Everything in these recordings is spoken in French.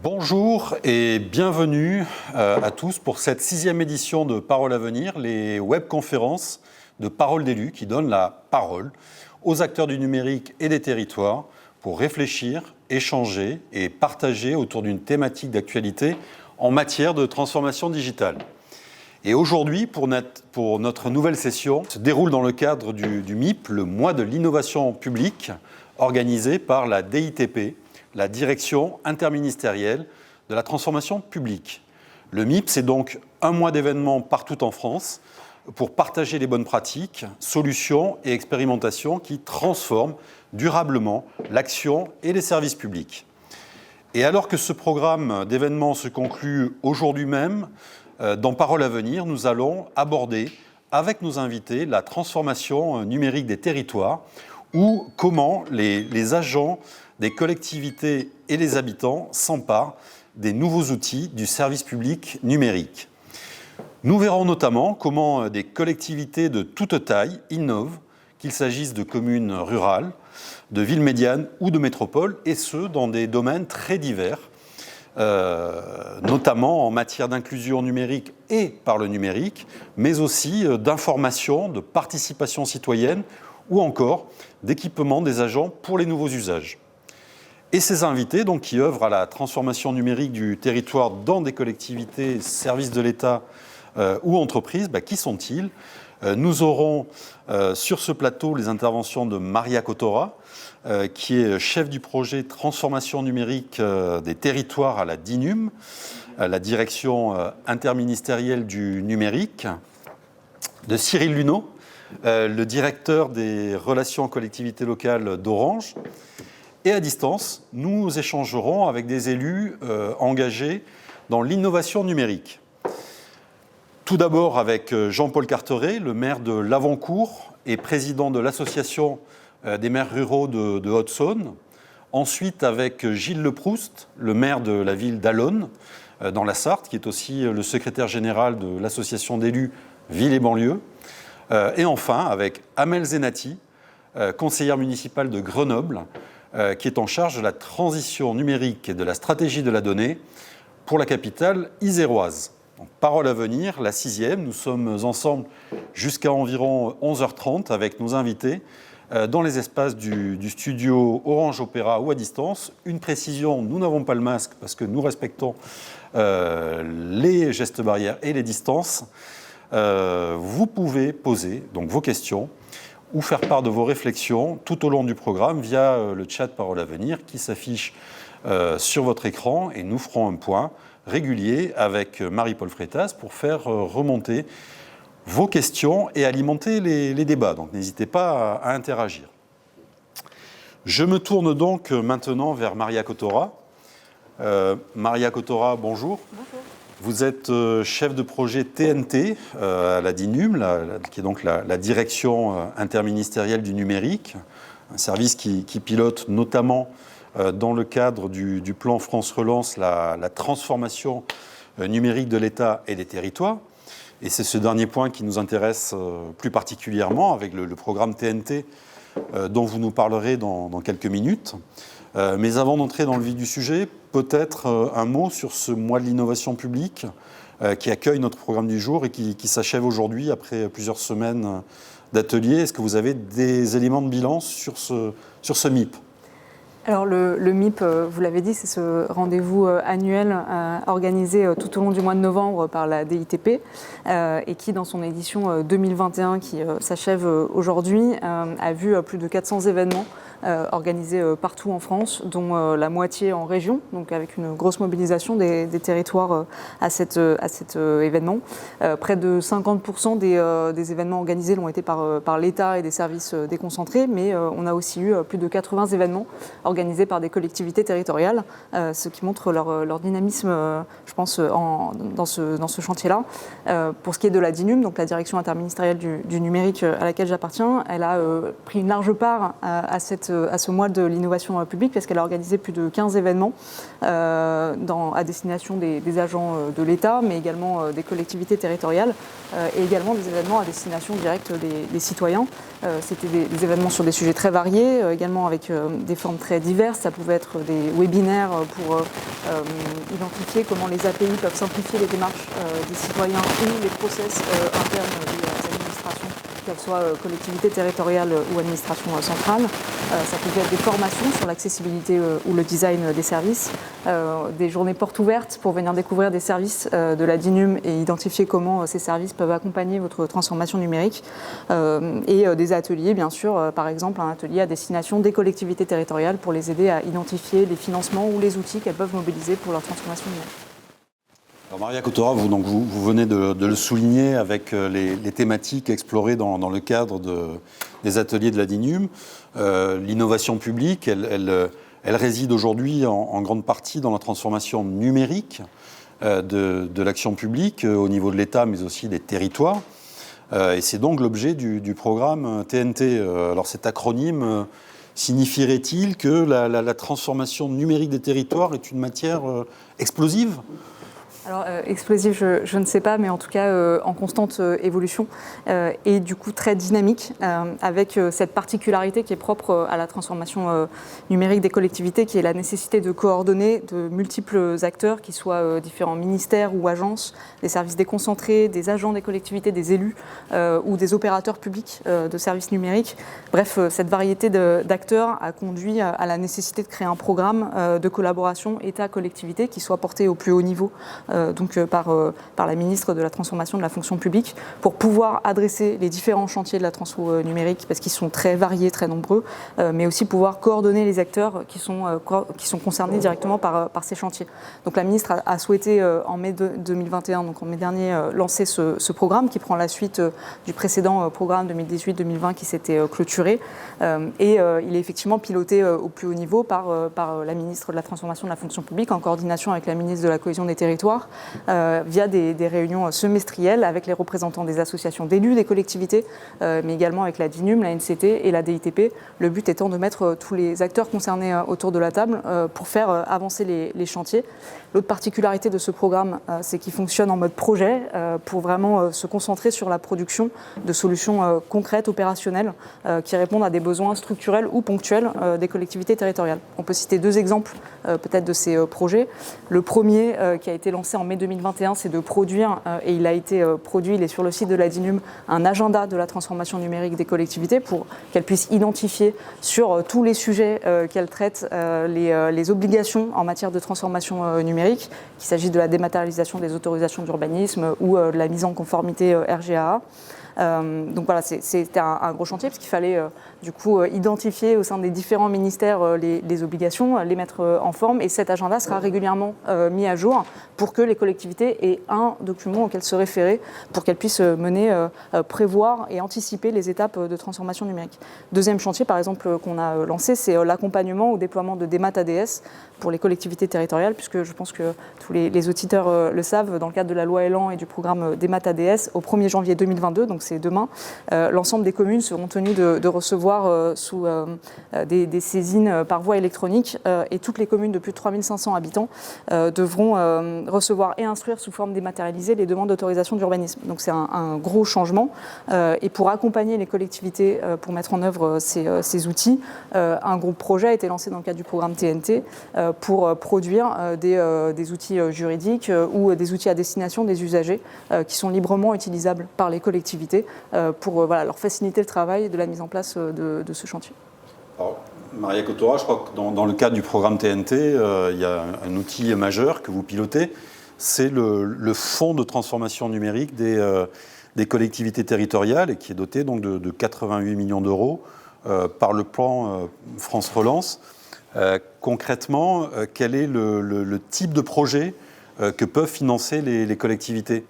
Bonjour et bienvenue à tous pour cette 6e édition de Parole à venir, les webconférences de Parole d'élus qui donnent la parole aux acteurs du numérique et des territoires pour réfléchir, échanger et partager autour d'une thématique d'actualité en matière de transformation digitale. Et aujourd'hui, pour notre nouvelle session, se déroule dans le cadre du MIP, le mois de l'innovation publique, organisé par la DITP, la Direction interministérielle de la transformation publique. Le MIP, c'est donc un mois d'événements partout en France pour partager les bonnes pratiques, solutions et expérimentations qui transforment durablement l'action et les services publics. Et alors que ce programme d'événements se conclut aujourd'hui même, dans Parole à venir, nous allons aborder avec nos invités la transformation numérique des territoires ou comment les agents des collectivités et les habitants s'emparent des nouveaux outils du service public numérique. Nous verrons notamment comment des collectivités de toute taille innovent, qu'il s'agisse de communes rurales, de villes médianes ou de métropoles, et ce, dans des domaines très divers, notamment en matière d'inclusion numérique et par le numérique, mais aussi d'information, de participation citoyenne ou encore d'équipement des agents pour les nouveaux usages. Et ces invités, donc, qui œuvrent à la transformation numérique du territoire dans des collectivités, services de l'État ou entreprises, qui sont-ils ? Nous aurons sur ce plateau les interventions de Maria Cottora, qui est chef du projet Transformation numérique des territoires à la DINUM, la Direction interministérielle du numérique, de Cyril Luneau, le directeur des relations collectivités locales d'Orange. Et à distance, nous échangerons avec des élus engagés dans l'innovation numérique. Tout d'abord avec Jean-Paul Carteret, le maire de Lavoncourt et président de l'association des maires ruraux de Haute-Saône. Ensuite avec Gilles Leproust, le maire de la ville d'Allonnes, dans la Sarthe, qui est aussi le secrétaire général de l'association d'élus Ville et banlieue. Et enfin avec Amel Zenati, conseillère municipale de Grenoble, qui est en charge de la transition numérique et de la stratégie de la donnée pour la capitale iséroise. Donc, Parole à venir, la 6e, nous sommes ensemble jusqu'à environ 11h30 avec nos invités dans les espaces du studio Orange Opéra ou à distance. Une précision, nous n'avons pas le masque parce que nous respectons les gestes barrières et les distances. Vous pouvez poser donc vos questions ou faire part de vos réflexions tout au long du programme via le chat Parole à venir qui s'affiche sur votre écran, et nous ferons un point régulier avec Marie-Paul Freitas pour faire remonter vos questions et alimenter les débats. Donc n'hésitez pas à interagir. Je me tourne donc maintenant vers Maria Cottora. Maria Cottora, bonjour. Bonjour. Vous êtes chef de projet TNT à la DINUM, qui est donc la Direction interministérielle du numérique, un service qui pilote notamment dans le cadre du plan France Relance la transformation numérique de l'État et des territoires. Et c'est ce dernier point qui nous intéresse plus particulièrement avec le programme TNT dont vous nous parlerez dans quelques minutes. Mais avant d'entrer dans le vif du sujet, peut-être un mot sur ce mois de l'innovation publique qui accueille notre programme du jour et qui s'achève aujourd'hui après plusieurs semaines d'ateliers. Est-ce que vous avez des éléments de bilan sur ce MIP ? Alors le MIP, vous l'avez dit, c'est ce rendez-vous annuel organisé tout au long du mois de novembre par la DITP et qui, dans son édition 2021 qui s'achève aujourd'hui, a vu plus de 400 événements organisés partout en France, dont la moitié en région, donc avec une grosse mobilisation des territoires à cet événement. Près de 50% des événements organisés l'ont été par l'État et des services déconcentrés, mais on a aussi eu plus de 80 événements organisés par des collectivités territoriales, ce qui montre leur dynamisme, je pense, dans ce chantier-là. Pour ce qui est de la DINUM, donc la Direction interministérielle du numérique à laquelle j'appartiens, elle a pris une large part à cette ce mois de l'innovation publique, parce qu'elle a organisé plus de 15 événements à destination des agents de l'État, mais également des collectivités territoriales, et également des événements à destination directe des citoyens. C'était des événements sur des sujets très variés, également avec des formes très diverses. Ça pouvait être des webinaires pour identifier comment les API peuvent simplifier les démarches des citoyens ou les process internes des administrations, qu'elles soient collectivités territoriales ou administration centrale. Ça pouvait être des formations sur l'accessibilité ou le design des services, des journées portes ouvertes pour venir découvrir des services de la DINUM et identifier comment ces services peuvent accompagner votre transformation numérique, et des ateliers, bien sûr, par exemple un atelier à destination des collectivités territoriales pour les aider à identifier les financements ou les outils qu'elles peuvent mobiliser pour leur transformation numérique. Alors Maria Cottora, vous venez de le souligner avec les thématiques explorées dans le cadre des ateliers de la DINUM. L'innovation publique, elle réside aujourd'hui en grande partie dans la transformation numérique de l'action publique au niveau de l'État, mais aussi des territoires. Et c'est donc l'objet du programme TNT. Alors cet acronyme signifierait-il que la transformation numérique des territoires est une matière explosive ? Alors, explosif, je ne sais pas, mais en tout cas en constante évolution et du coup très dynamique, avec cette particularité qui est propre à la transformation numérique des collectivités, qui est la nécessité de coordonner de multiples acteurs, qui soient différents ministères ou agences, des services déconcentrés, des agents des collectivités, des élus ou des opérateurs publics de services numériques. Bref, cette variété d'acteurs a conduit à la nécessité de créer un programme de collaboration État-collectivité qui soit porté au plus haut niveau, par la ministre de la Transformation de la fonction publique, pour pouvoir adresser les différents chantiers de la transfo numérique, parce qu'ils sont très variés, très nombreux, mais aussi pouvoir coordonner les acteurs qui sont concernés directement par ces chantiers. Donc la ministre a souhaité en mai 2021, donc en mai dernier, lancer ce programme qui prend la suite du précédent programme 2018-2020 qui s'était clôturé, et il est effectivement piloté au plus haut niveau par la ministre de la Transformation de la fonction publique en coordination avec la ministre de la Cohésion des territoires, via des réunions semestrielles avec les représentants des associations d'élus, des collectivités, mais également avec la DINUM, la NCT et la DITP. Le but étant de mettre tous les acteurs concernés autour de la table pour faire avancer les chantiers. L'autre particularité de ce programme, c'est qu'il fonctionne en mode projet pour vraiment se concentrer sur la production de solutions concrètes, opérationnelles, qui répondent à des besoins structurels ou ponctuels des collectivités territoriales. On peut citer deux exemples peut-être de ces projets. Le premier qui a été lancé en mai 2021, c'est de produire, et il a été produit, il est sur le site de la DINUM, un agenda de la transformation numérique des collectivités pour qu'elles puissent identifier sur tous les sujets qu'elles traitent les obligations en matière de transformation numérique, qu'il s'agisse de la dématérialisation des autorisations d'urbanisme ou de la mise en conformité RGAA. Donc voilà, c'était un gros chantier parce qu'il fallait du coup identifier au sein des différents ministères les obligations, les mettre en forme, et cet agenda sera régulièrement mis à jour pour que les collectivités aient un document auquel se référer pour qu'elles puissent mener, prévoir et anticiper les étapes de transformation numérique. Deuxième chantier par exemple qu'on a lancé, c'est l'accompagnement au déploiement de DEMAT ADS pour les collectivités territoriales, puisque je pense que tous les auditeurs le savent, dans le cadre de la loi Elan et du programme DEMAT ADS, au 1er janvier 2022, donc c'est demain, l'ensemble des communes seront tenues de recevoir sous des saisines par voie électronique, et toutes les communes de plus de 3500 habitants devront recevoir et instruire sous forme dématérialisée les demandes d'autorisation d'urbanisme. Donc c'est un gros changement, et pour accompagner les collectivités pour mettre en œuvre ces outils, un gros projet a été lancé dans le cadre du programme TNT pour produire des outils juridiques ou des outils à destination des usagers qui sont librement utilisables par les collectivités pour leur faciliter le travail de la mise en place de ce chantier. Alors, Maria Cottora, je crois que dans le cadre du programme TNT, il y a un outil majeur que vous pilotez, c'est le fonds de transformation numérique des collectivités territoriales, et qui est doté donc de 88 millions d'euros par le plan France Relance. Concrètement, quel est le type de projet que peuvent financer les collectivités ?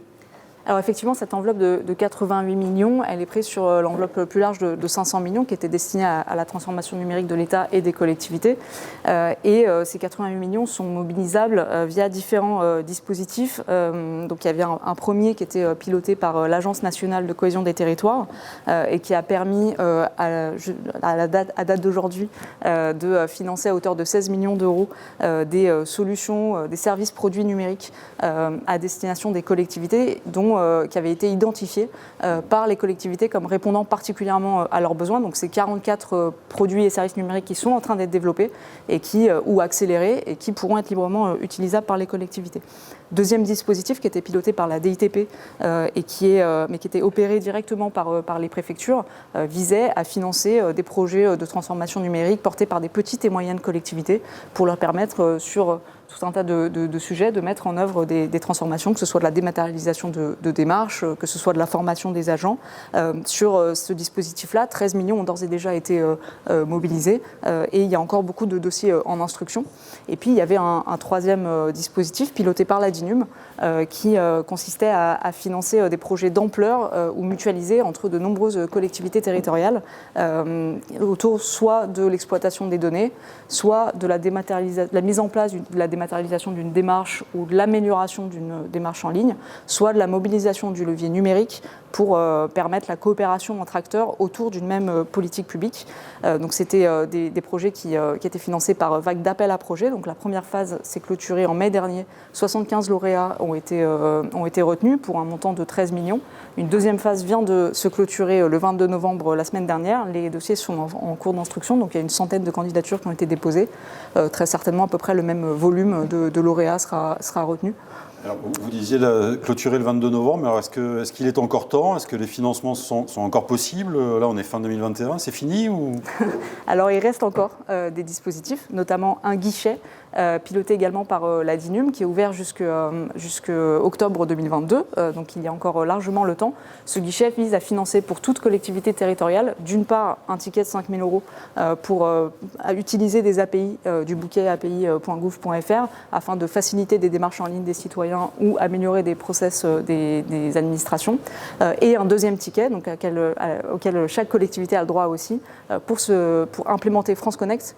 Alors effectivement, cette enveloppe de 88 millions, elle est prise sur l'enveloppe plus large de 500 millions qui était destinée à la transformation numérique de l'État et des collectivités. Ces 88 millions sont mobilisables via différents dispositifs. Donc il y avait un premier qui était piloté par l'Agence nationale de cohésion des territoires et qui a permis à date d'aujourd'hui de financer à hauteur de 16 millions d'euros des solutions, des services produits numériques à destination des collectivités qui avaient été identifiés par les collectivités comme répondant particulièrement à leurs besoins. Donc c'est 44 produits et services numériques qui sont en train d'être développés ou accélérés et qui pourront être librement utilisables par les collectivités. Deuxième dispositif qui était piloté par la DITP mais qui était opéré directement par les préfectures visait à financer des projets de transformation numérique portés par des petites et moyennes collectivités pour leur permettre sur tout un tas de sujets, de mettre en œuvre des transformations, que ce soit de la dématérialisation de démarches, que ce soit de la formation des agents. Sur ce dispositif-là, 13 millions ont d'ores et déjà été mobilisés et il y a encore beaucoup de dossiers en instruction. Et puis il y avait un troisième dispositif piloté par la DINUM qui consistait à financer des projets d'ampleur ou mutualisés entre de nombreuses collectivités territoriales autour soit de l'exploitation des données, soit de la mise en place de la dématérialisation d'une démarche ou de l'amélioration d'une démarche en ligne, soit de la mobilisation du levier numérique pour permettre la coopération entre acteurs autour d'une même politique publique. Donc c'était des projets qui étaient financés par vague d'appels à projets. Donc la première phase s'est clôturée en mai dernier. 75 lauréats ont été retenus pour un montant de 13 millions. Une deuxième phase vient de se clôturer le 22 novembre la semaine dernière. Les dossiers sont en cours d'instruction, donc il y a une centaine de candidatures qui ont été déposées. Très certainement à peu près le même volume de lauréats sera retenu. Alors, vous disiez clôturer le 22 novembre, alors est-ce qu'il est encore temps? Est-ce que les financements sont encore possibles? Là, on est fin 2021, c'est fini ou... Alors, il reste encore des dispositifs, notamment un guichet piloté également par la DINUM, qui est ouvert jusqu'octobre 2022, donc il y a encore largement le temps. Ce guichet vise à financer pour toute collectivité territoriale, d'une part, un ticket de 5 000 euros pour utiliser des API du bouquet api.gouv.fr afin de faciliter des démarches en ligne des citoyens ou améliorer des process des administrations, et un deuxième ticket donc, auquel chaque collectivité a le droit aussi pour implémenter France Connect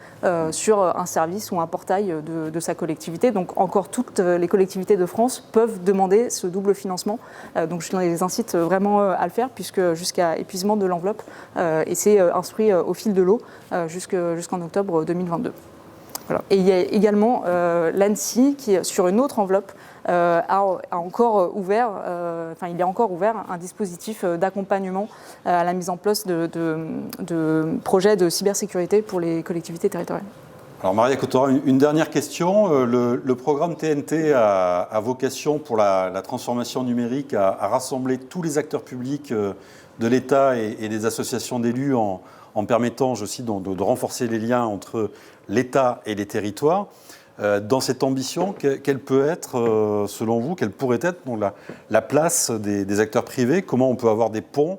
sur un service ou un portail de sa collectivité. Donc encore toutes les collectivités de France peuvent demander ce double financement. Donc je les incite vraiment à le faire puisque jusqu'à épuisement de l'enveloppe et c'est instruit au fil de l'eau jusqu'en octobre 2022. Voilà. Et il y a également l'ANSSI qui, sur une autre enveloppe, il est encore ouvert un dispositif d'accompagnement à la mise en place de projets de cybersécurité pour les collectivités territoriales. Alors Maria Cottora, une dernière question. Le programme TNT a vocation pour la transformation numérique à rassembler tous les acteurs publics de l'État et des associations d'élus en permettant, je cite, de renforcer les liens entre l'État et les territoires. Dans cette ambition, quelle peut être, selon vous, quelle pourrait être la place des acteurs privés? Comment on peut avoir des ponts,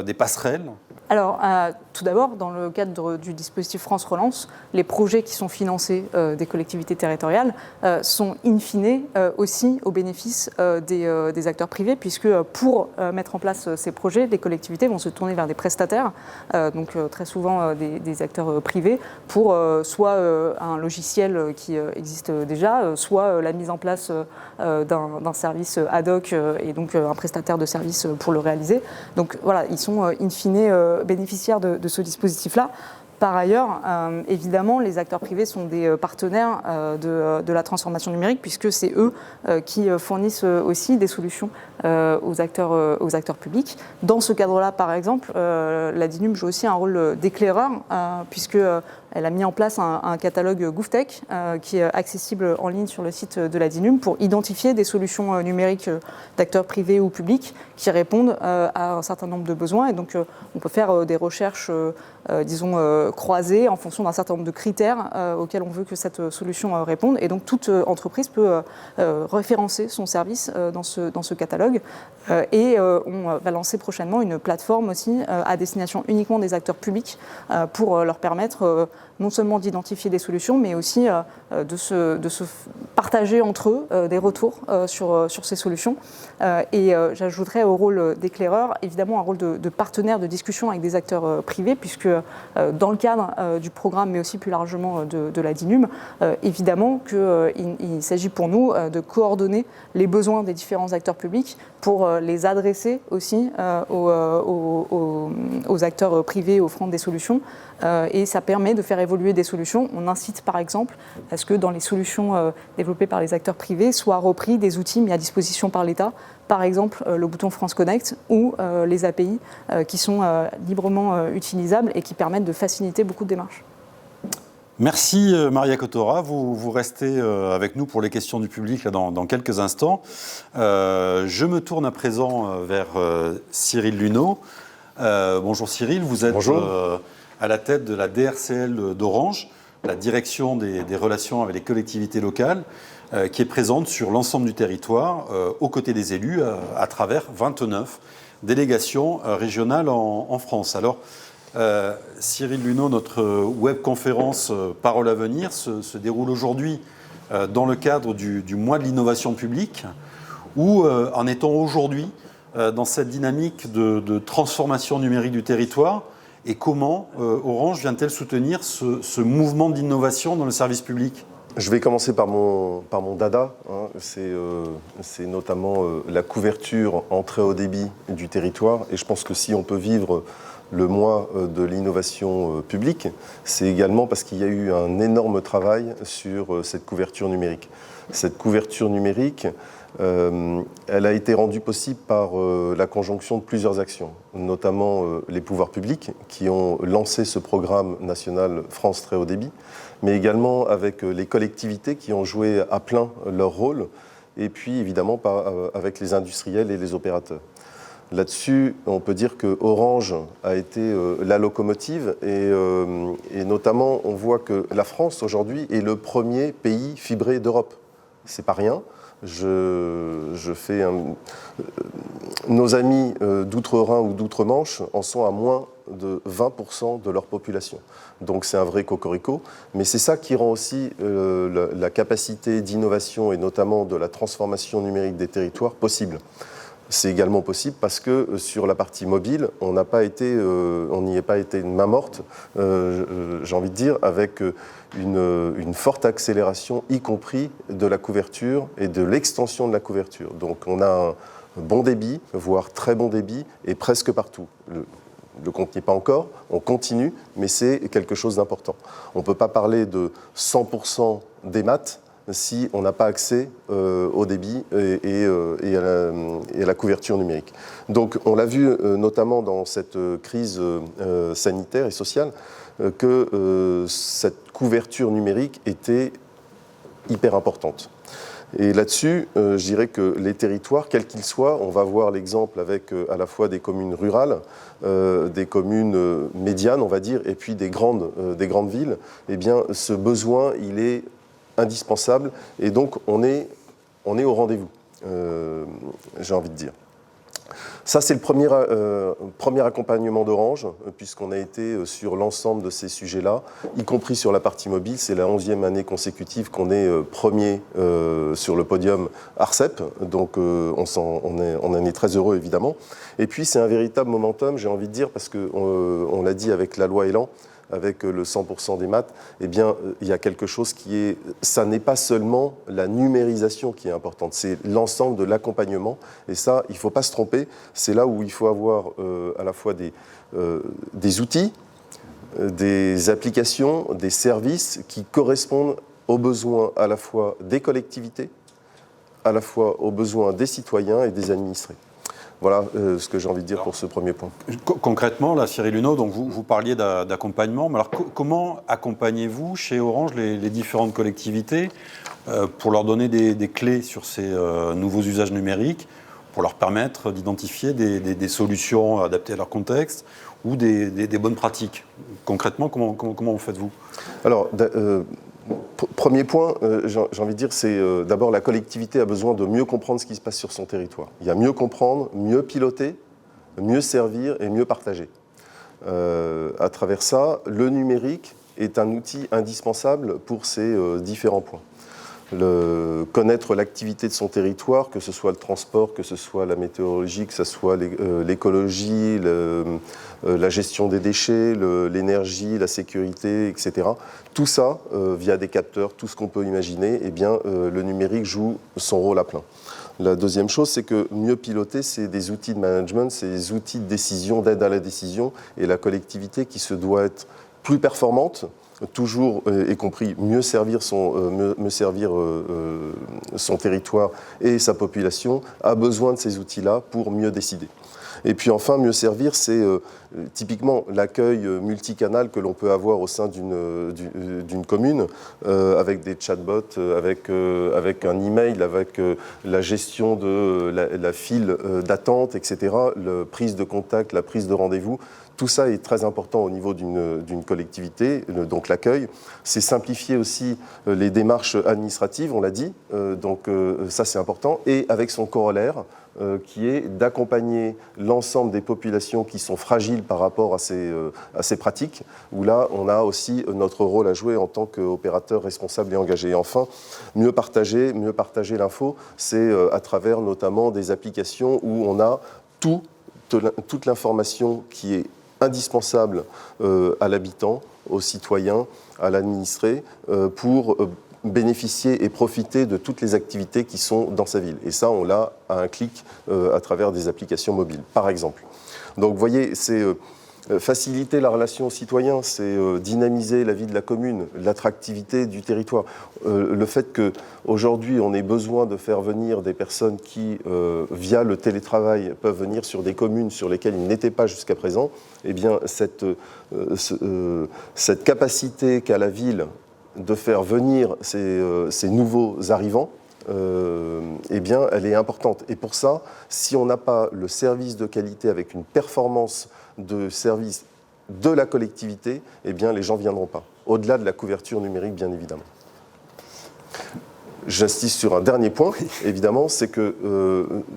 des passerelles? Alors, tout d'abord, dans le cadre du dispositif France Relance, les projets qui sont financés des collectivités territoriales sont in fine aussi au bénéfice des acteurs privés, puisque pour mettre en place ces projets, les collectivités vont se tourner vers des prestataires, donc très souvent des acteurs privés, pour soit un logiciel qui existe déjà, soit la mise en place d'un service ad hoc et donc un prestataire de service pour le réaliser. Donc voilà, ils sont in fine bénéficiaires de ce dispositif-là. Par ailleurs, évidemment, les acteurs privés sont des partenaires de la transformation numérique puisque c'est eux qui fournissent aussi des solutions aux acteurs publics. Dans ce cadre-là, par exemple, la DINUM joue aussi un rôle d'éclaireur puisqu'elle a mis en place un catalogue GouVTech qui est accessible en ligne sur le site de la DINUM pour identifier des solutions numériques d'acteurs privés ou publics qui répondent à un certain nombre de besoins. Et donc, on peut faire des recherches, croisées en fonction d'un certain nombre de critères auxquels on veut que cette solution réponde. Et donc, toute entreprise peut référencer son service dans ce catalogue. On va lancer prochainement une plateforme aussi à destination uniquement des acteurs publics pour leur permettre non seulement d'identifier des solutions, mais aussi de se partager entre eux des retours sur ces solutions. Et j'ajouterais au rôle d'éclaireur, évidemment, un rôle de partenaire de discussion avec des acteurs privés, puisque dans le cadre du programme, mais aussi plus largement de la DINUM, évidemment qu'il s'agit pour nous de coordonner les besoins des différents acteurs publics pour les adresser aussi aux acteurs privés offrant des solutions. Et ça permet de faire évoluer des solutions. On incite par exemple à ce que dans les solutions développées par les acteurs privés soient repris des outils mis à disposition par l'État, par exemple le bouton France Connect ou les API qui sont librement utilisables et qui permettent de faciliter beaucoup de démarches. Merci Maria Kotora, vous restez avec nous pour les questions du public là, dans quelques instants. Je me tourne à présent vers Cyril Luneau. Bonjour Cyril, vous êtes à la tête de la DRCL d'Orange, la direction des relations avec les collectivités locales, qui est présente sur l'ensemble du territoire, aux côtés des élus, à travers 29 délégations régionales en France. Alors, Cyril Luneau, notre webconférence Parole à venir se déroule aujourd'hui dans le cadre du mois de l'innovation publique. Où en est-on aujourd'hui dans cette dynamique de transformation numérique du territoire et comment Orange vient-elle soutenir ce mouvement d'innovation dans le service public ? Je vais commencer par mon dada, hein. C'est notamment la couverture en très haut débit du territoire et je pense que si on peut vivre le mois de l'innovation publique, c'est également parce qu'il y a eu un énorme travail sur cette couverture numérique. Cette couverture numérique, elle a été rendue possible par la conjonction de plusieurs actions, notamment les pouvoirs publics qui ont lancé ce programme national France Très Haut Débit, mais également avec les collectivités qui ont joué à plein leur rôle, et puis évidemment avec les industriels et les opérateurs. Là-dessus, on peut dire que Orange a été la locomotive et notamment on voit que la France aujourd'hui est le premier pays fibré d'Europe. C'est pas rien. Nos amis d'outre-Rhin ou d'outre-Manche en sont à moins de 20% de leur population. Donc c'est un vrai cocorico, mais c'est ça qui rend aussi la capacité d'innovation et notamment de la transformation numérique des territoires possible. C'est également possible parce que sur la partie mobile, on n'y est pas été de main morte, j'ai envie de dire, avec une forte accélération, y compris de la couverture et de l'extension de la couverture. Donc on a un bon débit, voire très bon débit, et presque partout. Le compte n'y est pas encore, on continue, mais c'est quelque chose d'important. On ne peut pas parler de 100% des maths si on n'a pas accès au débit et à la couverture numérique. Donc on l'a vu notamment dans cette crise sanitaire et sociale que cette couverture numérique était hyper importante. Et là-dessus, je dirais que les territoires, quels qu'ils soient, on va voir l'exemple avec à la fois des communes rurales, des communes médianes, on va dire, et puis des grandes villes, eh bien ce besoin, il est indispensable et donc on est au rendez-vous, j'ai envie de dire. Ça, c'est le premier accompagnement d'Orange, puisqu'on a été sur l'ensemble de ces sujets-là, y compris sur la partie mobile. C'est la 11e année consécutive qu'on est premier sur le podium ARCEP, donc on en est très heureux, évidemment. Et puis, c'est un véritable momentum, j'ai envie de dire, parce qu'on l'a dit avec la loi Elan, avec le 100% des maths, eh bien, il y a quelque chose ça n'est pas seulement la numérisation qui est importante, c'est l'ensemble de l'accompagnement. Et ça, il ne faut pas se tromper, c'est là où il faut avoir à la fois des outils, des applications, des services qui correspondent aux besoins à la fois des collectivités, à la fois aux besoins des citoyens et des administrés. Voilà ce que j'ai envie de dire pour ce premier point. Concrètement, là, Cyril Luneau, donc vous parliez d'accompagnement. Mais alors, comment accompagnez-vous chez Orange les différentes collectivités pour leur donner des clés sur ces nouveaux usages numériques, pour leur permettre d'identifier des solutions adaptées à leur contexte ou des bonnes pratiques? Concrètement, comment faites-vous? Alors, premier point, j'ai envie de dire, c'est d'abord la collectivité a besoin de mieux comprendre ce qui se passe sur son territoire. Il y a mieux comprendre, mieux piloter, mieux servir et mieux partager. À travers ça, le numérique est un outil indispensable pour ces différents points. Connaître l'activité de son territoire, que ce soit le transport, que ce soit la météorologie, que ce soit l'écologie, la gestion des déchets, l'énergie, la sécurité, etc. Tout ça, via des capteurs, tout ce qu'on peut imaginer, eh bien, le numérique joue son rôle à plein. La deuxième chose, c'est que mieux piloter, c'est des outils de management, c'est des outils de décision, d'aide à la décision, et la collectivité qui se doit être plus performante, toujours, y compris mieux servir son territoire et sa population, a besoin de ces outils-là pour mieux décider. Et puis enfin, mieux servir, c'est typiquement l'accueil multicanal que l'on peut avoir au sein d'une commune, avec des chatbots, avec un email, avec la gestion de la file d'attente, etc., la prise de contact, la prise de rendez-vous. Tout ça est très important au niveau d'une collectivité, donc l'accueil. C'est simplifier aussi les démarches administratives, on l'a dit, donc ça c'est important, et avec son corollaire, qui est d'accompagner l'ensemble des populations qui sont fragiles par rapport à ces pratiques, où là, on a aussi notre rôle à jouer en tant qu'opérateur responsable et engagé. Et enfin, mieux partager l'info, c'est à travers notamment des applications où on a toute l'information qui est indispensable à l'habitant, au citoyen, à l'administré, pour bénéficier et profiter de toutes les activités qui sont dans sa ville. Et ça, on l'a à un clic à travers des applications mobiles, par exemple. Donc, vous voyez, c'est faciliter la relation aux citoyens, c'est dynamiser la vie de la commune, l'attractivité du territoire. Le fait qu'aujourd'hui, on ait besoin de faire venir des personnes qui, via le télétravail, peuvent venir sur des communes sur lesquelles ils n'étaient pas jusqu'à présent, eh bien, cette capacité qu'a la ville de faire venir ces nouveaux arrivants, eh bien, elle est importante. Et pour ça, si on n'a pas le service de qualité avec une performance de service de la collectivité, eh bien, les gens ne viendront pas. Au-delà de la couverture numérique, bien évidemment. J'insiste sur un dernier point, évidemment, c'est que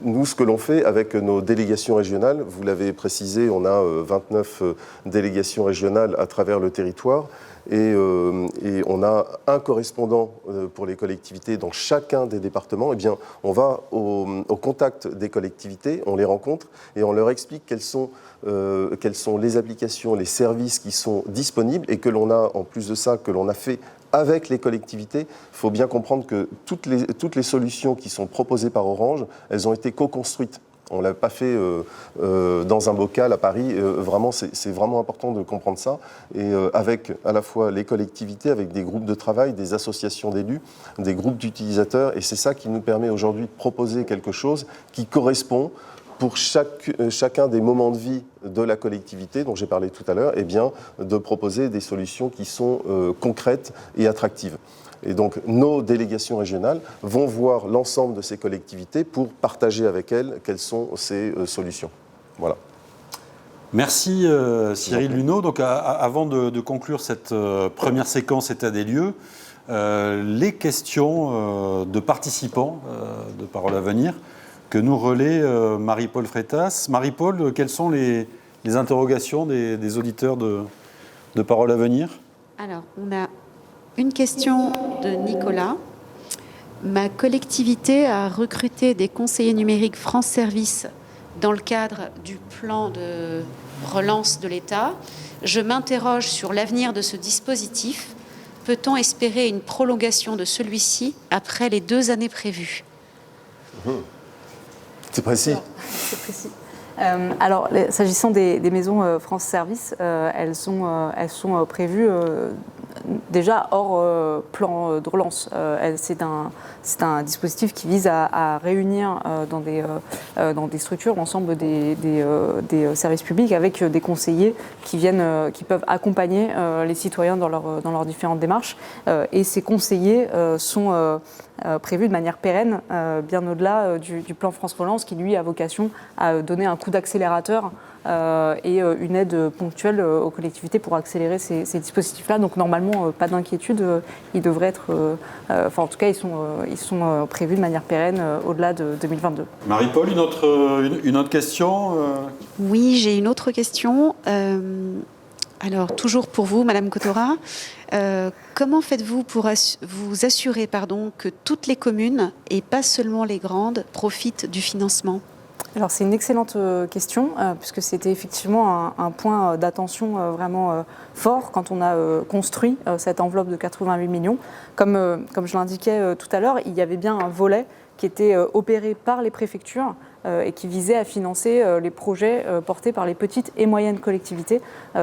nous, ce que l'on fait avec nos délégations régionales, vous l'avez précisé, on a 29 délégations régionales à travers le territoire, et on a un correspondant pour les collectivités dans chacun des départements. Eh bien, on va au contact des collectivités, on les rencontre et on leur explique quelles sont les applications, les services qui sont disponibles et que l'on a, en plus de ça, que l'on a fait avec les collectivités. Il faut bien comprendre que toutes les solutions qui sont proposées par Orange, elles ont été co-construites. On ne l'a pas fait dans un bocal à Paris. Vraiment, c'est vraiment important de comprendre ça. Et avec à la fois les collectivités, avec des groupes de travail, des associations d'élus, des groupes d'utilisateurs. Et c'est ça qui nous permet aujourd'hui de proposer quelque chose qui correspond pour chacun des moments de vie de la collectivité dont j'ai parlé tout à l'heure, eh bien, de proposer des solutions qui sont concrètes et attractives. Et donc, nos délégations régionales vont voir l'ensemble de ces collectivités pour partager avec elles quelles sont ces solutions. Voilà. Merci Cyril Luneau. Donc, avant de conclure cette première séquence état des lieux, les questions de participants de Parole à venir que nous relaie Marie-Paul Freitas. Marie-Paul, quelles sont les interrogations des auditeurs de Parole à venir ? Alors, on a une question de Nicolas. Ma collectivité a recruté des conseillers numériques France Service dans le cadre du plan de relance de l'État. Je m'interroge sur l'avenir de ce dispositif. Peut-on espérer une prolongation de celui-ci après les 2 années prévues ? C'est précis. C'est précis. Alors, s'agissant des maisons France Service, elles sont prévues déjà hors plan de relance. C'est un dispositif qui vise à réunir dans des structures l'ensemble des services publics avec des conseillers qui peuvent accompagner les citoyens dans leurs différentes démarches. Et ces conseillers sont prévus de manière pérenne, bien au-delà du plan France Relance, qui lui a vocation à donner un coup d'accélérateur et une aide ponctuelle aux collectivités pour accélérer ces dispositifs-là. Donc normalement, pas d'inquiétude, ils devraient être, en tout cas, ils sont prévus de manière pérenne au-delà de 2022. Marie-Paul, une autre question Oui, j'ai une autre question. Alors, toujours pour vous, Madame Cottora, comment faites-vous pour vous assurer que toutes les communes, et pas seulement les grandes, profitent du financement ? Alors c'est une excellente question, puisque c'était effectivement un point d'attention vraiment fort quand on a construit cette enveloppe de 88 millions. Comme je l'indiquais tout à l'heure, il y avait bien un volet qui était opéré par les préfectures et qui visait à financer les projets portés par les petites et moyennes collectivités.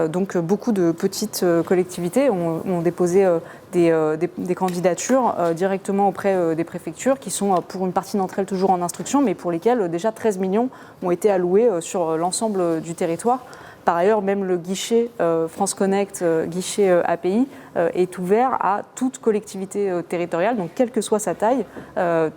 Donc beaucoup de petites collectivités ont déposé des candidatures directement auprès des préfectures, qui sont pour une partie d'entre elles toujours en instruction, mais pour lesquelles déjà 13 millions ont été alloués sur l'ensemble du territoire. Par ailleurs, même le guichet France Connect, guichet API, est ouvert à toute collectivité territoriale. Donc, quelle que soit sa taille,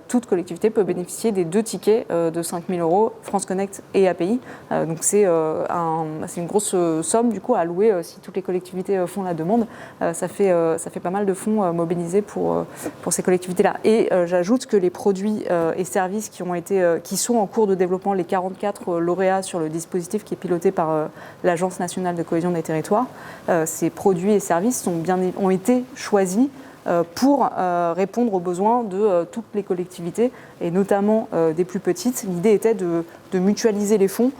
toute collectivité peut bénéficier des 2 tickets de 5 000 euros, France Connect et API. Donc, c'est une grosse somme du coup à allouer si toutes les collectivités font la demande. Ça fait pas mal de fonds mobilisés pour ces collectivités-là. Et j'ajoute que les produits et services qui sont en cours de développement, les 44 lauréats sur le dispositif qui est piloté par l'Agence nationale de cohésion des territoires, ces produits et services ont été choisis pour répondre aux besoins de toutes les collectivités et notamment des plus petites. L'idée était de mutualiser les fonds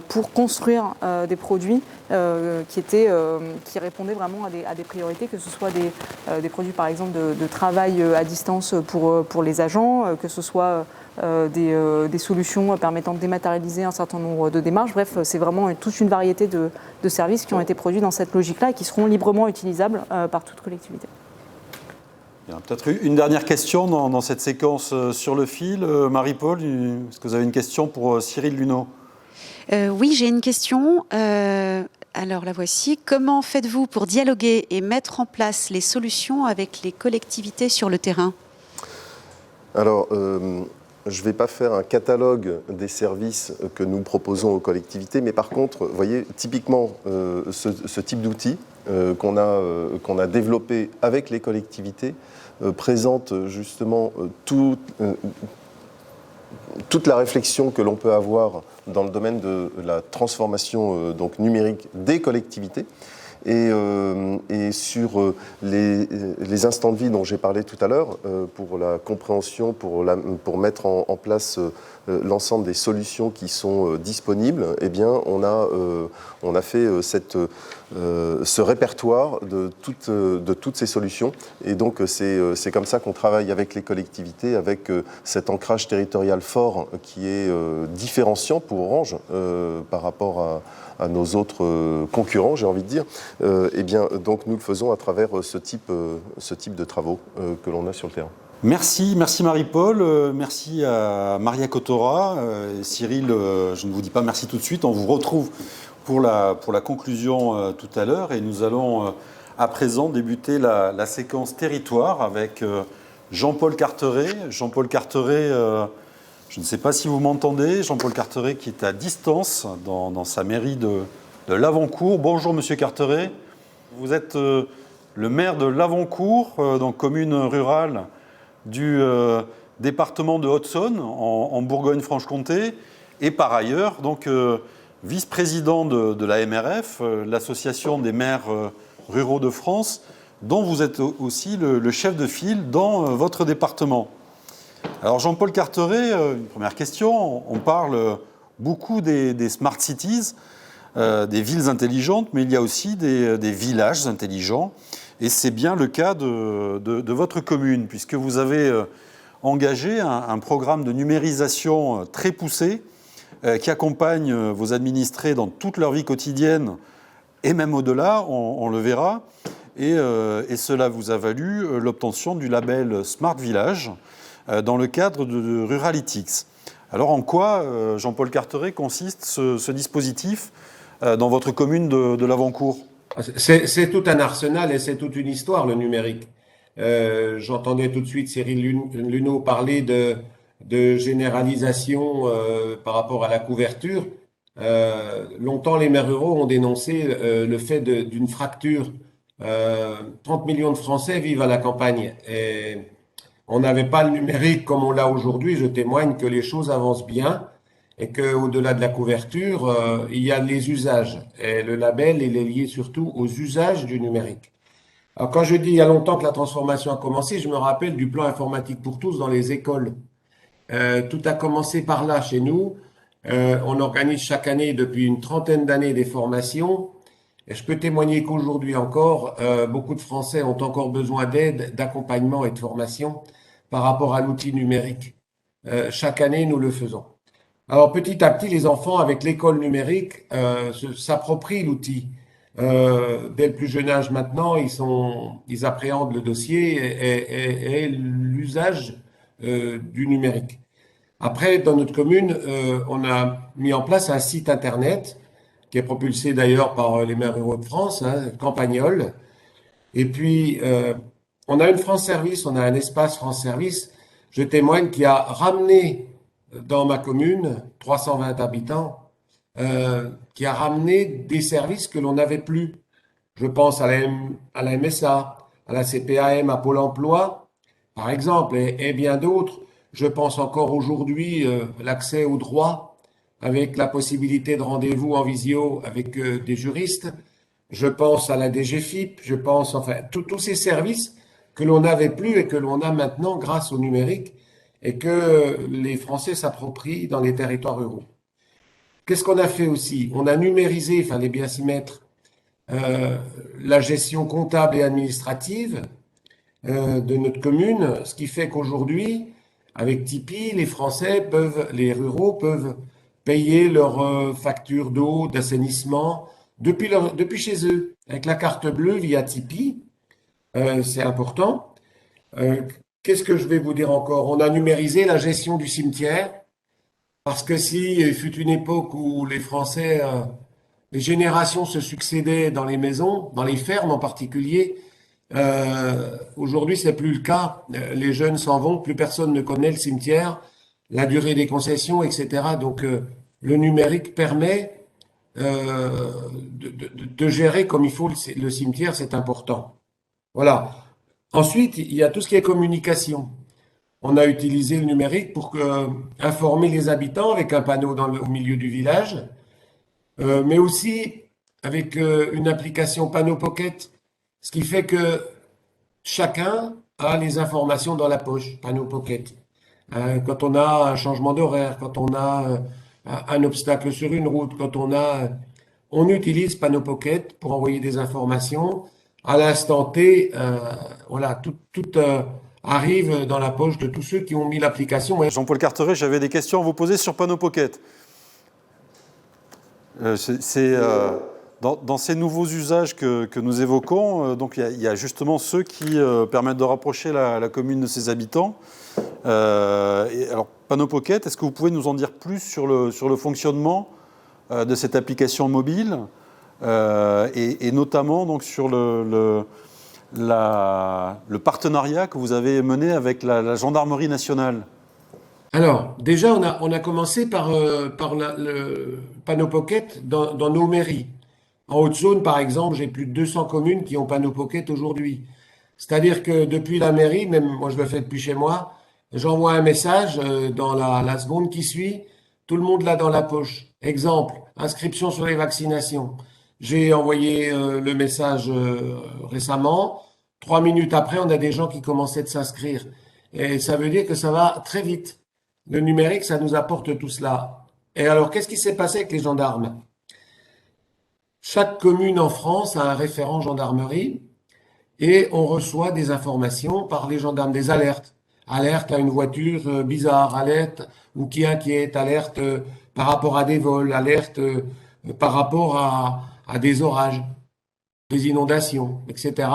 pour construire des produits qui répondaient vraiment à des priorités, que ce soit des produits par exemple de travail à distance pour les agents, que ce soit des solutions permettant de dématérialiser un certain nombre de démarches. Bref, c'est vraiment toute une variété de services qui ont été produits dans cette logique-là et qui seront librement utilisables par toute collectivité. Il y a peut-être une dernière question dans cette séquence sur le fil. Marie-Paul, est-ce que vous avez une question pour Cyril Luneau ? Oui, j'ai une question. Alors la voici. Comment faites-vous pour dialoguer et mettre en place les solutions avec les collectivités sur le terrain ? Alors, je ne vais pas faire un catalogue des services que nous proposons aux collectivités, mais par contre, vous voyez, typiquement, ce type d'outil qu'on a développé avec les collectivités présente justement toute la réflexion que l'on peut avoir dans le domaine de la transformation donc numérique des collectivités. Et sur les instants de vie dont j'ai parlé tout à l'heure, pour la compréhension, pour mettre en place l'ensemble des solutions qui sont disponibles, eh bien, on a fait ce répertoire de toutes ces solutions. Et donc, c'est comme ça qu'on travaille avec les collectivités, avec cet ancrage territorial fort qui est différenciant pour Orange par rapport à nos autres concurrents, j'ai envie de dire. Eh bien, donc, nous le faisons à travers ce type de travaux que l'on a sur le terrain. Merci Marie-Paul, merci à Maria Cottora. Cyril, je ne vous dis pas merci tout de suite, on vous retrouve pour la conclusion tout à l'heure et nous allons à présent débuter la séquence territoire avec Jean-Paul Carteret. Jean-Paul Carteret, je ne sais pas si vous m'entendez, Jean-Paul Carteret qui est à distance dans sa mairie de Lavoncourt. Bonjour Monsieur Carteret, vous êtes le maire de Lavoncourt, donc commune rurale du département de Haute-Saône, en Bourgogne-Franche-Comté, et par ailleurs, donc, vice-président de la MRF, l'association des maires ruraux de France, dont vous êtes aussi le chef de file dans votre département. Alors Jean-Paul Carteret, une première question, on parle beaucoup des smart cities, des villes intelligentes, mais il y a aussi des villages intelligents. Et c'est bien le cas de votre commune, puisque vous avez engagé un programme de numérisation très poussé qui accompagne vos administrés dans toute leur vie quotidienne et même au-delà, on le verra. Et cela vous a valu l'obtention du label Smart Village dans le cadre de Ruralytics. Alors en quoi, Jean-Paul Carteret, consiste ce dispositif dans votre commune de Lavoncourt ? C'est tout un arsenal et c'est toute une histoire, le numérique. J'entendais tout de suite Cyril Luneau parler de généralisation par rapport à la couverture. Longtemps, les maires ruraux ont dénoncé le fait d'une fracture. 30 millions de Français vivent à la campagne et on n'avait pas le numérique comme on l'a aujourd'hui. Je témoigne que les choses avancent bien. et qu'au-delà de la couverture, il y a les usages. Et le label, il est lié surtout aux usages du numérique. Alors, quand je dis il y a longtemps que la transformation a commencé, je me rappelle du plan informatique pour tous dans les écoles. Tout a commencé par là chez nous. On organise chaque année depuis une trentaine d'années des formations. Et je peux témoigner qu'aujourd'hui encore, beaucoup de Français ont encore besoin d'aide, d'accompagnement et de formation par rapport à l'outil numérique. Chaque année, nous le faisons. Alors petit à petit, les enfants, avec l'école numérique, s'approprient l'outil. Dès le plus jeune âge maintenant, ils appréhendent le dossier et l'usage du numérique. Après, dans notre commune, on a mis en place un site internet qui est propulsé d'ailleurs par les maires ruraux de France, hein, Campagnol. Et puis, on a une France Service, on a un espace France Service. Je témoigne qui a ramené dans ma commune, 320 habitants, qui a ramené des services que l'on n'avait plus. Je pense à la MSA, à la CPAM, à Pôle emploi, par exemple, et bien d'autres. Je pense encore aujourd'hui l'accès au droit avec la possibilité de rendez-vous en visio avec des juristes. Je pense à la DGFiP, je pense, enfin, tous ces services que l'on n'avait plus et que l'on a maintenant grâce au numérique et que les Français s'approprient dans les territoires ruraux. Qu'est-ce qu'on a fait aussi? On a numérisé, il fallait bien s'y mettre, la gestion comptable et administrative de notre commune, ce qui fait qu'aujourd'hui, avec Tipeee, les ruraux peuvent payer leurs factures d'eau, d'assainissement depuis chez eux, avec la carte bleue via Tipeee. C'est important. Qu'est-ce que je vais vous dire encore? On a numérisé la gestion du cimetière, parce que il fut une époque où les Français, les générations se succédaient dans les maisons, dans les fermes en particulier, aujourd'hui, c'est plus le cas. Les jeunes s'en vont, plus personne ne connaît le cimetière, la durée des concessions, etc. Donc, le numérique permet de gérer comme il faut le cimetière, c'est important. Voilà. Ensuite, il y a tout ce qui est communication. On a utilisé le numérique pour informer les habitants avec un panneau au milieu du village, mais aussi avec une application Panneau Pocket, ce qui fait que chacun a les informations dans la poche, Panneau Pocket. Quand on a un changement d'horaire, quand on a un obstacle sur une route, on utilise Panneau Pocket pour envoyer des informations. À l'instant T, voilà, tout arrive dans la poche de tous ceux qui ont mis l'application. Jean-Paul Carteret, j'avais des questions à vous poser sur Panneau Pocket. Dans ces nouveaux usages que nous évoquons, donc il y a justement ceux qui permettent de rapprocher la commune de ses habitants. Alors, Panneau Pocket, est-ce que vous pouvez nous en dire plus sur le fonctionnement de cette application mobile et notamment donc, sur le partenariat que vous avez mené avec la Gendarmerie nationale? Alors, déjà, on a commencé par le Panneau Pocket dans nos mairies. En Haute-Saône, par exemple, j'ai plus de 200 communes qui ont Panneau Pocket aujourd'hui. C'est-à-dire que depuis la mairie, même moi je le fais depuis chez moi, j'envoie un message dans la seconde qui suit, tout le monde l'a dans la poche. Exemple, inscription sur les vaccinations. J'ai envoyé le message récemment. 3 minutes après, on a des gens qui commençaient de s'inscrire. Et ça veut dire que ça va très vite. Le numérique, ça nous apporte tout cela. Et alors, qu'est-ce qui s'est passé avec les gendarmes? Chaque commune en France a un référent gendarmerie et on reçoit des informations par les gendarmes, des alertes. Alerte à une voiture bizarre, alerte ou qui inquiète, alerte par rapport à des vols, alerte par rapport à des orages, des inondations, etc.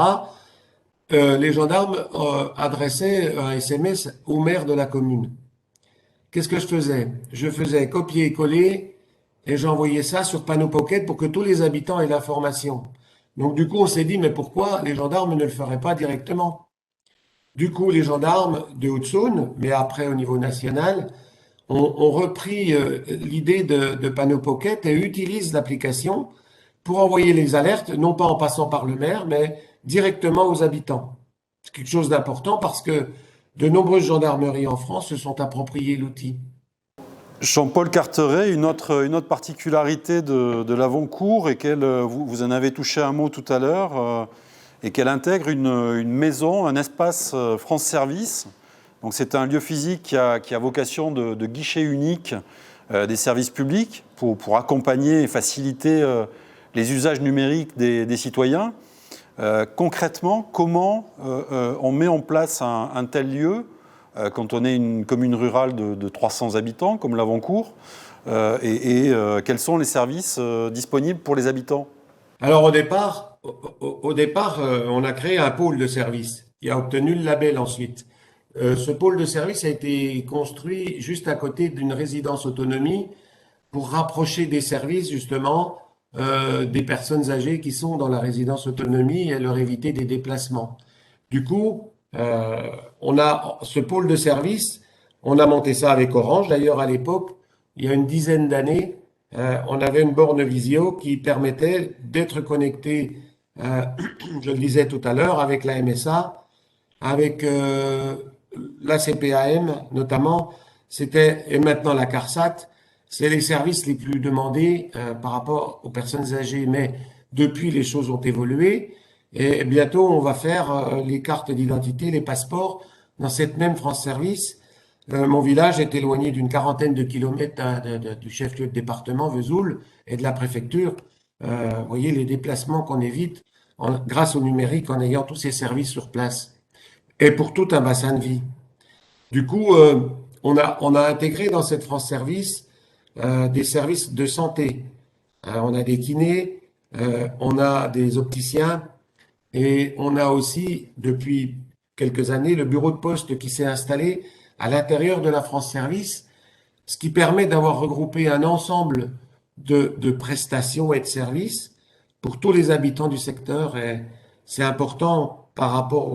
Les gendarmes adressaient un SMS au maire de la commune. Qu'est-ce que je faisais? Je faisais copier et coller et j'envoyais ça sur Panneau Pocket pour que tous les habitants aient l'information. Donc du coup, on s'est dit, mais pourquoi les gendarmes ne le feraient pas directement? Du coup, les gendarmes de Haute-Saône, mais après au niveau national, ont repris l'idée de Panneau Pocket et utilisent l'application pour envoyer les alertes, non pas en passant par le maire, mais directement aux habitants. C'est quelque chose d'important parce que de nombreuses gendarmeries en France se sont appropriées l'outil. Jean-Paul Carteret, une autre particularité de l'Avoncourt et vous en avez touché un mot tout à l'heure, et qu'elle intègre une maison, un espace France Service. Donc c'est un lieu physique qui a vocation de guichet unique des services publics pour accompagner et faciliter les usages numériques des citoyens. Concrètement, comment on met en place un tel lieu quand on est une commune rurale de 300 habitants, comme l'Avoncourt, et quels sont les services disponibles pour les habitants? Alors au départ, on a créé un pôle de service qui a obtenu le label ensuite. Ce pôle de service a été construit juste à côté d'une résidence autonomie pour rapprocher des services justement des personnes âgées qui sont dans la résidence autonomie et leur éviter des déplacements. Du coup, on a ce pôle de service, on a monté ça avec Orange. D'ailleurs, à l'époque, il y a une dizaine d'années, on avait une borne visio qui permettait d'être connecté, je le disais tout à l'heure, avec la MSA, avec la CPAM notamment, et maintenant la CARSAT. C'est les services les plus demandés par rapport aux personnes âgées. Mais depuis, les choses ont évolué. Et bientôt, on va faire les cartes d'identité, les passeports dans cette même France Service. Mon village est éloigné d'une quarantaine de kilomètres du chef-lieu de département, Vesoul, et de la préfecture. Vous voyez les déplacements qu'on évite grâce au numérique en ayant tous ces services sur place. Et pour tout un bassin de vie. Du coup, on a intégré dans cette France Service des services de santé. On a des kinés, on a des opticiens et on a aussi, depuis quelques années, le bureau de poste qui s'est installé à l'intérieur de la France Service, ce qui permet d'avoir regroupé un ensemble de prestations et de services pour tous les habitants du secteur. Et c'est important par rapport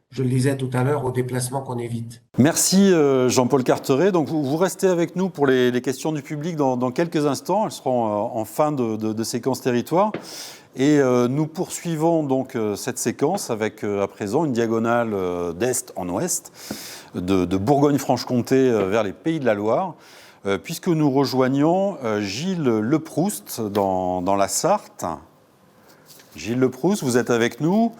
je le disais tout à l'heure, aux déplacements qu'on évite. Merci Jean-Paul Carteret. Donc vous restez avec nous pour les questions du public dans quelques instants. Elles seront en fin de séquence territoire. Et nous poursuivons donc cette séquence avec à présent une diagonale d'est en ouest, de Bourgogne-Franche-Comté vers les Pays de la Loire, puisque nous rejoignons Gilles Leproust dans la Sarthe. Gilles Leproust, vous êtes avec nous.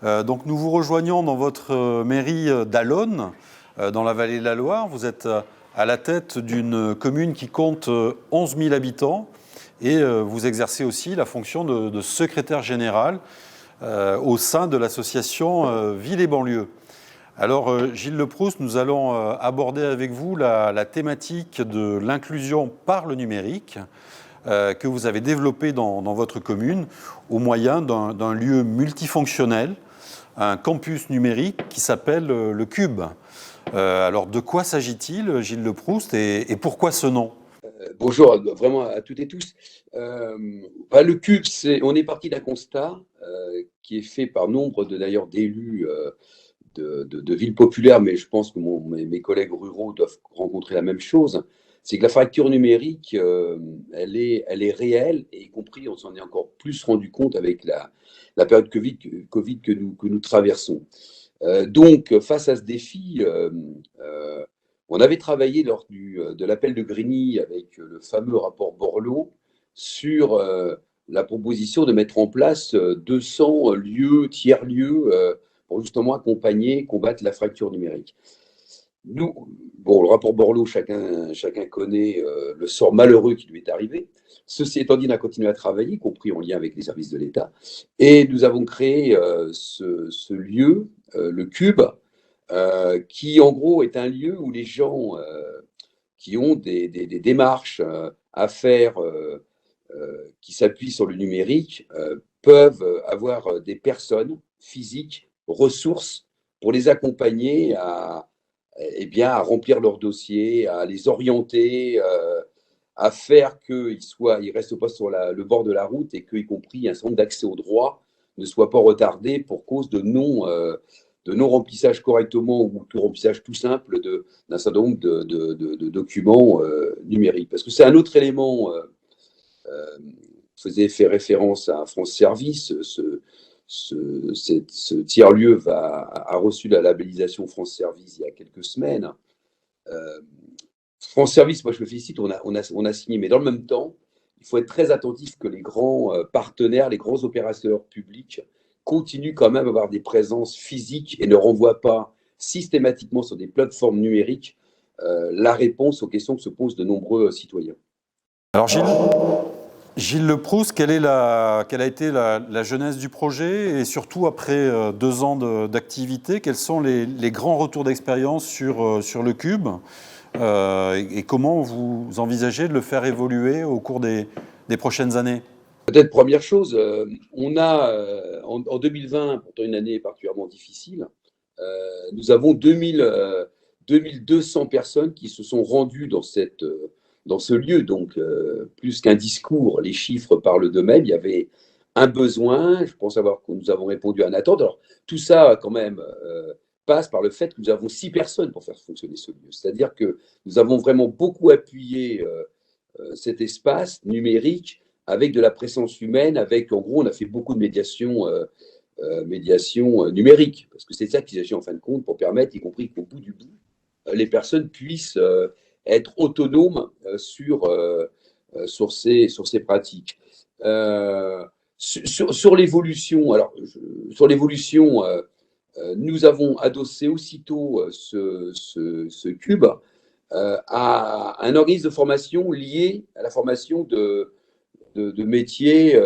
Donc nous vous rejoignons dans votre mairie d'Allonnes, dans la vallée de la Loire. Vous êtes à la tête d'une commune qui compte 11 000 habitants et vous exercez aussi la fonction de secrétaire général au sein de l'association Ville et Banlieue. Alors Gilles Leproust, nous allons aborder avec vous la thématique de l'inclusion par le numérique que vous avez développé dans votre commune au moyen d'un lieu multifonctionnel, un campus numérique qui s'appelle le Cube. Alors, de quoi s'agit-il, Gilles Leproust, et pourquoi ce nom? Bonjour vraiment à toutes et tous. Le Cube, on est parti d'un constat qui est fait par nombre d'ailleurs d'élus de villes populaires, mais je pense que mes collègues ruraux doivent rencontrer la même chose. C'est que la fracture numérique, elle est réelle, et y compris, on s'en est encore plus rendu compte avec la période Covid que nous traversons. Donc, face à ce défi, on avait travaillé lors de l'appel de Grigny avec le fameux rapport Borloo sur la proposition de mettre en place 200 tiers-lieux, pour justement accompagner, combattre la fracture numérique. Le rapport Borloo, chacun connaît le sort malheureux qui lui est arrivé. Ceci étant dit, on a continué à travailler, y compris en lien avec les services de l'État. Et nous avons créé ce lieu, le Cube, qui en gros est un lieu où les gens qui ont des démarches à faire, qui s'appuient sur le numérique, peuvent avoir des personnes physiques, ressources, pour les accompagner à remplir leur dossier, à les orienter, à faire qu'ils ne restent pas sur le bord de la route et qu'y compris un certain nombre d'accès au droit ne soit pas retardé pour cause de non-remplissage correctement ou tout remplissage tout simple d'un certain nombre de documents numériques. Parce que c'est un autre élément, fait référence à France Service, ce tiers-lieu a reçu la labellisation France Service il y a quelques semaines. France Service, moi je me félicite, on a signé, mais dans le même temps, il faut être très attentif que les grands partenaires, les grands opérateurs publics continuent quand même à avoir des présences physiques et ne renvoient pas systématiquement sur des plateformes numériques la réponse aux questions que se posent de nombreux citoyens. Alors Gilles Leproust, quelle a été la genèse du projet et surtout après 2 ans d'activité, quels sont les grands retours d'expérience sur le Cube et comment vous envisagez de le faire évoluer au cours des prochaines années? Peut-être première chose, on a en 2020, pourtant une année particulièrement difficile, nous avons 2200 personnes qui se sont rendues dans ce lieu. Donc, plus qu'un discours, les chiffres parlent d'eux-mêmes. Il y avait un besoin, je pense savoir que nous avons répondu à une attente. Alors, tout ça, quand même, passe par le fait que nous avons 6 personnes pour faire fonctionner ce lieu. C'est-à-dire que nous avons vraiment beaucoup appuyé cet espace numérique avec de la présence humaine, avec, en gros, on a fait beaucoup de médiation numérique, parce que c'est ça qu'il s'agit en fin de compte pour permettre, y compris qu'au bout du bout, les personnes puissent être autonomes sur ces pratiques. Sur l'évolution, nous avons adossé aussitôt ce cube à un organisme de formation lié à la formation de métiers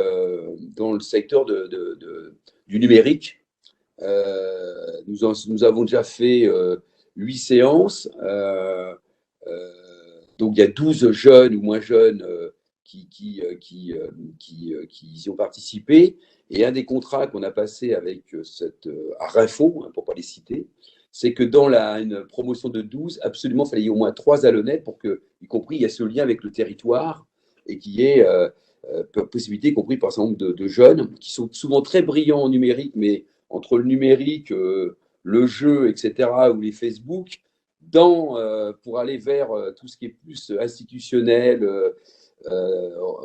dans le secteur du numérique. Nous avons déjà fait 8 séances. Donc, il y a 12 jeunes ou moins jeunes qui y ont participé. Et un des contrats qu'on a passé avec à Rinfo, pour ne pas les citer, c'est que dans une promotion de 12, absolument, il fallait y ait au moins 3 Alonnais pour que, y compris, il y ait ce lien avec le territoire et qu'il y ait possibilité, y compris par un certain nombre de jeunes qui sont souvent très brillants en numérique, mais entre le numérique, le jeu, etc., ou les Facebook, pour aller vers tout ce qui est plus institutionnel,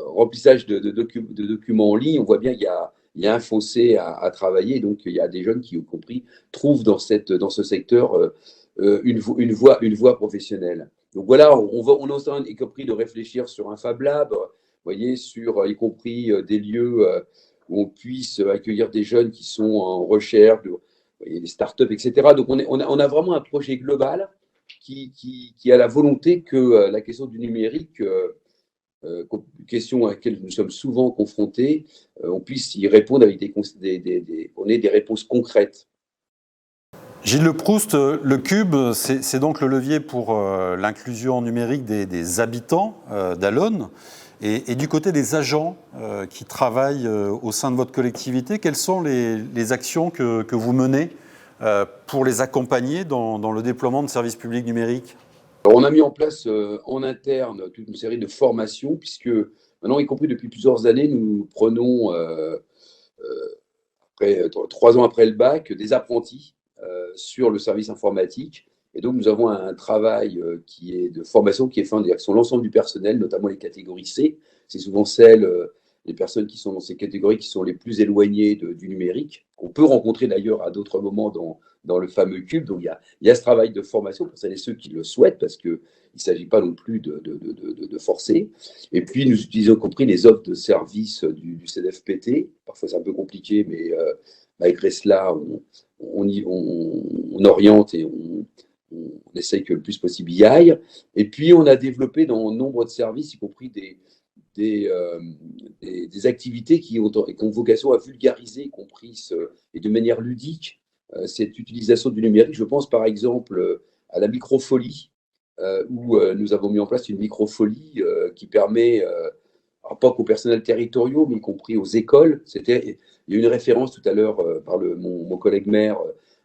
remplissage de documents en ligne, on voit bien qu'il y a un fossé à travailler. Donc, il y a des jeunes qui, y compris, trouvent dans ce secteur une voie professionnelle. Donc voilà, on est en train, y compris, de réfléchir sur un Fab Lab, voyez, y compris des lieux où on puisse accueillir des jeunes qui sont en recherche, des startups, etc. Donc, on a vraiment un projet global qui a la volonté que la question du numérique, question à laquelle nous sommes souvent confrontés, on puisse y répondre avec on ait des réponses concrètes. Gilles Leproust, le Cube, c'est donc le levier pour l'inclusion numérique des habitants d'Allonnes. Et du côté des agents qui travaillent au sein de votre collectivité, quelles sont les actions que vous menez pour les accompagner dans le déploiement de services publics numériques? Alors, on a mis en place en interne toute une série de formations, puisque maintenant, y compris depuis plusieurs années, nous prenons, 3 ans après le bac, des apprentis sur le service informatique. Et donc, nous avons un travail de formation qui est fait en direction de l'ensemble du personnel, notamment les catégories C. C'est souvent les personnes qui sont dans ces catégories qui sont les plus éloignées du numérique, qu'on peut rencontrer d'ailleurs à d'autres moments dans le fameux Cube. Donc, il y a ce travail de formation pour celles et ceux qui le souhaitent, parce qu'il ne s'agit pas non plus de forcer. Et puis, nous utilisons compris les offres de services du CNFPT. Parfois, c'est un peu compliqué, mais malgré cela, on oriente et on essaye que le plus possible y aille. Et puis, on a développé dans nombre de services, y compris des activités qui ont vocation à vulgariser, y compris et de manière ludique, cette utilisation du numérique. Je pense par exemple à la microfolie, où nous avons mis en place une microfolie qui permet, pas qu'aux personnels territoriaux, mais y compris aux écoles. Il y a eu une référence tout à l'heure par mon collègue maire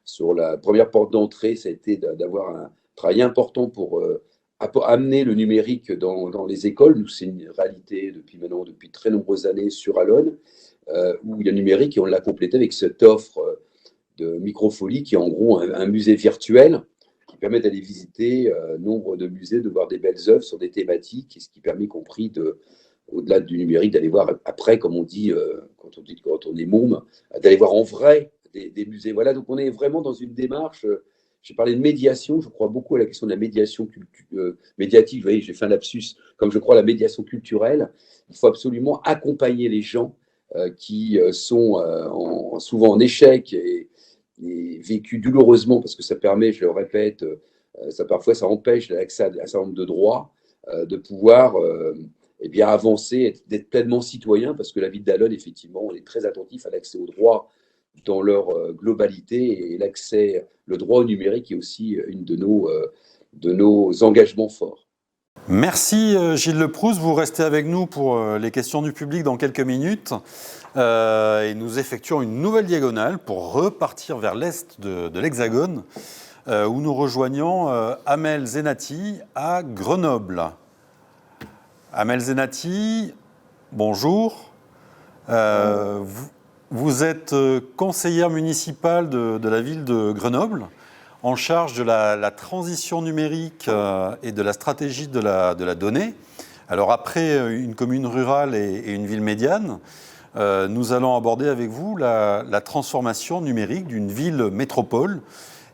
sur la première porte d'entrée, ça a été d'avoir un travail important pour amener le numérique dans les écoles. Nous, c'est une réalité depuis très nombreuses années sur Allonnes, où il y a le numérique et on l'a complété avec cette offre de microfolie qui est en gros un musée virtuel qui permet d'aller visiter nombre de musées, de voir des belles œuvres sur des thématiques, et ce qui permet, y compris au-delà du numérique, d'aller voir après, comme on dit quand on est môme, d'aller voir en vrai des musées. Voilà, donc on est vraiment dans une démarche J'ai parlé de médiation, je crois beaucoup à la question de la médiation médiatique. Vous voyez, j'ai fait un lapsus, comme je crois à la médiation culturelle. Il faut absolument accompagner les gens qui sont souvent en échec et vécus douloureusement, parce que ça permet, je le répète, parfois ça empêche l'accès à un certain nombre de droits, de pouvoir eh bien, avancer, d'être pleinement citoyen, parce que la ville d'Allonne, effectivement, on est très attentif à l'accès aux droits dans leur globalité, et le droit au numérique est aussi une de nos engagements forts. Merci Gilles Leproust, vous restez avec nous pour les questions du public dans quelques minutes. Et nous effectuons une nouvelle diagonale pour repartir vers l'est de l'Hexagone, où nous rejoignons Amel Zenati à Grenoble. Amel Zenati, bonjour. Vous êtes conseillère municipale de la ville de Grenoble, en charge de la transition numérique et de la stratégie de la donnée. Alors après une commune rurale et une ville médiane, nous allons aborder avec vous la transformation numérique d'une ville métropole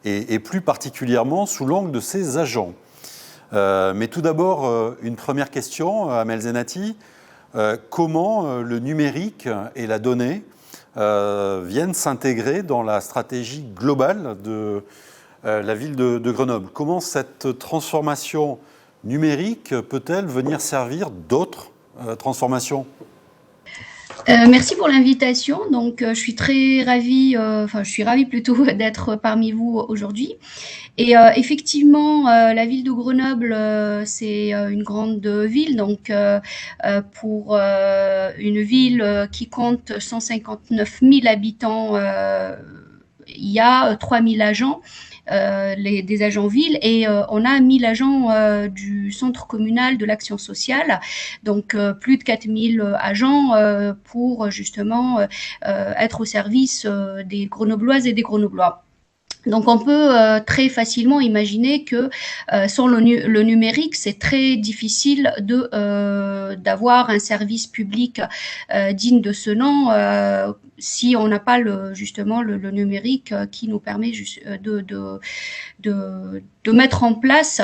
et plus particulièrement sous l'angle de ses agents. Mais tout d'abord, une première question, Amel Zenati. Comment le numérique et la donnée viennent s'intégrer dans la stratégie globale de la ville de Grenoble? Comment cette transformation numérique peut-elle venir servir d'autres transformations? Merci pour l'invitation. Donc, je suis très ravie, je suis ravie plutôt d'être parmi vous aujourd'hui. Et effectivement, la ville de Grenoble, c'est une grande ville. Donc, pour une ville qui compte 159 000 habitants, il y a 3 000 agents. Des agents villes et on a 1000 agents du centre communal de l'action sociale, donc plus de 4000 agents pour justement être au service des Grenobloises et des Grenoblois. Donc on peut très facilement imaginer que sans le numérique, c'est très difficile d'avoir un service public digne de ce nom si on n'a pas justement le numérique qui nous permet de mettre en place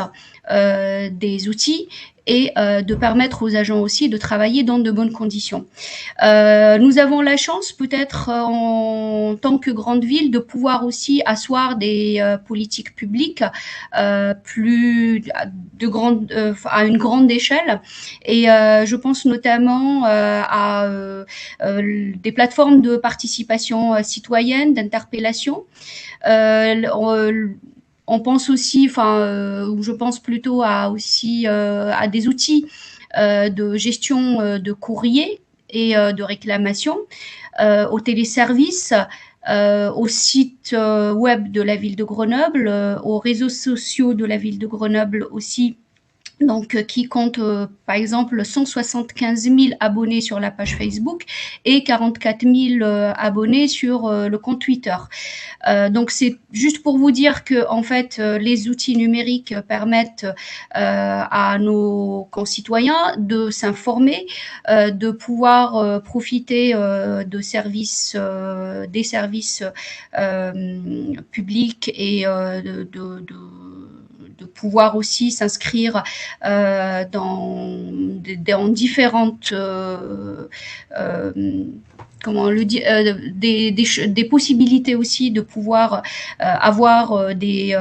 des outils et de permettre aux agents aussi de travailler dans de bonnes conditions. Nous avons la chance, peut-être en tant que grande ville, de pouvoir aussi asseoir des politiques publiques à une grande échelle. Et je pense notamment à des plateformes de participation citoyenne, d'interpellation. On pense aussi, je pense plutôt à des outils de gestion de courrier et de réclamation, aux téléservices, au site web de la ville de Grenoble, aux réseaux sociaux de la ville de Grenoble aussi. Donc, qui compte, par exemple, 175 000 abonnés sur la page Facebook et 44 000 abonnés sur le compte Twitter. Donc, c'est juste pour vous dire que, en fait, les outils numériques permettent à nos concitoyens de s'informer, de pouvoir profiter des services publics et de pouvoir aussi s'inscrire dans différentes des possibilités aussi de pouvoir avoir des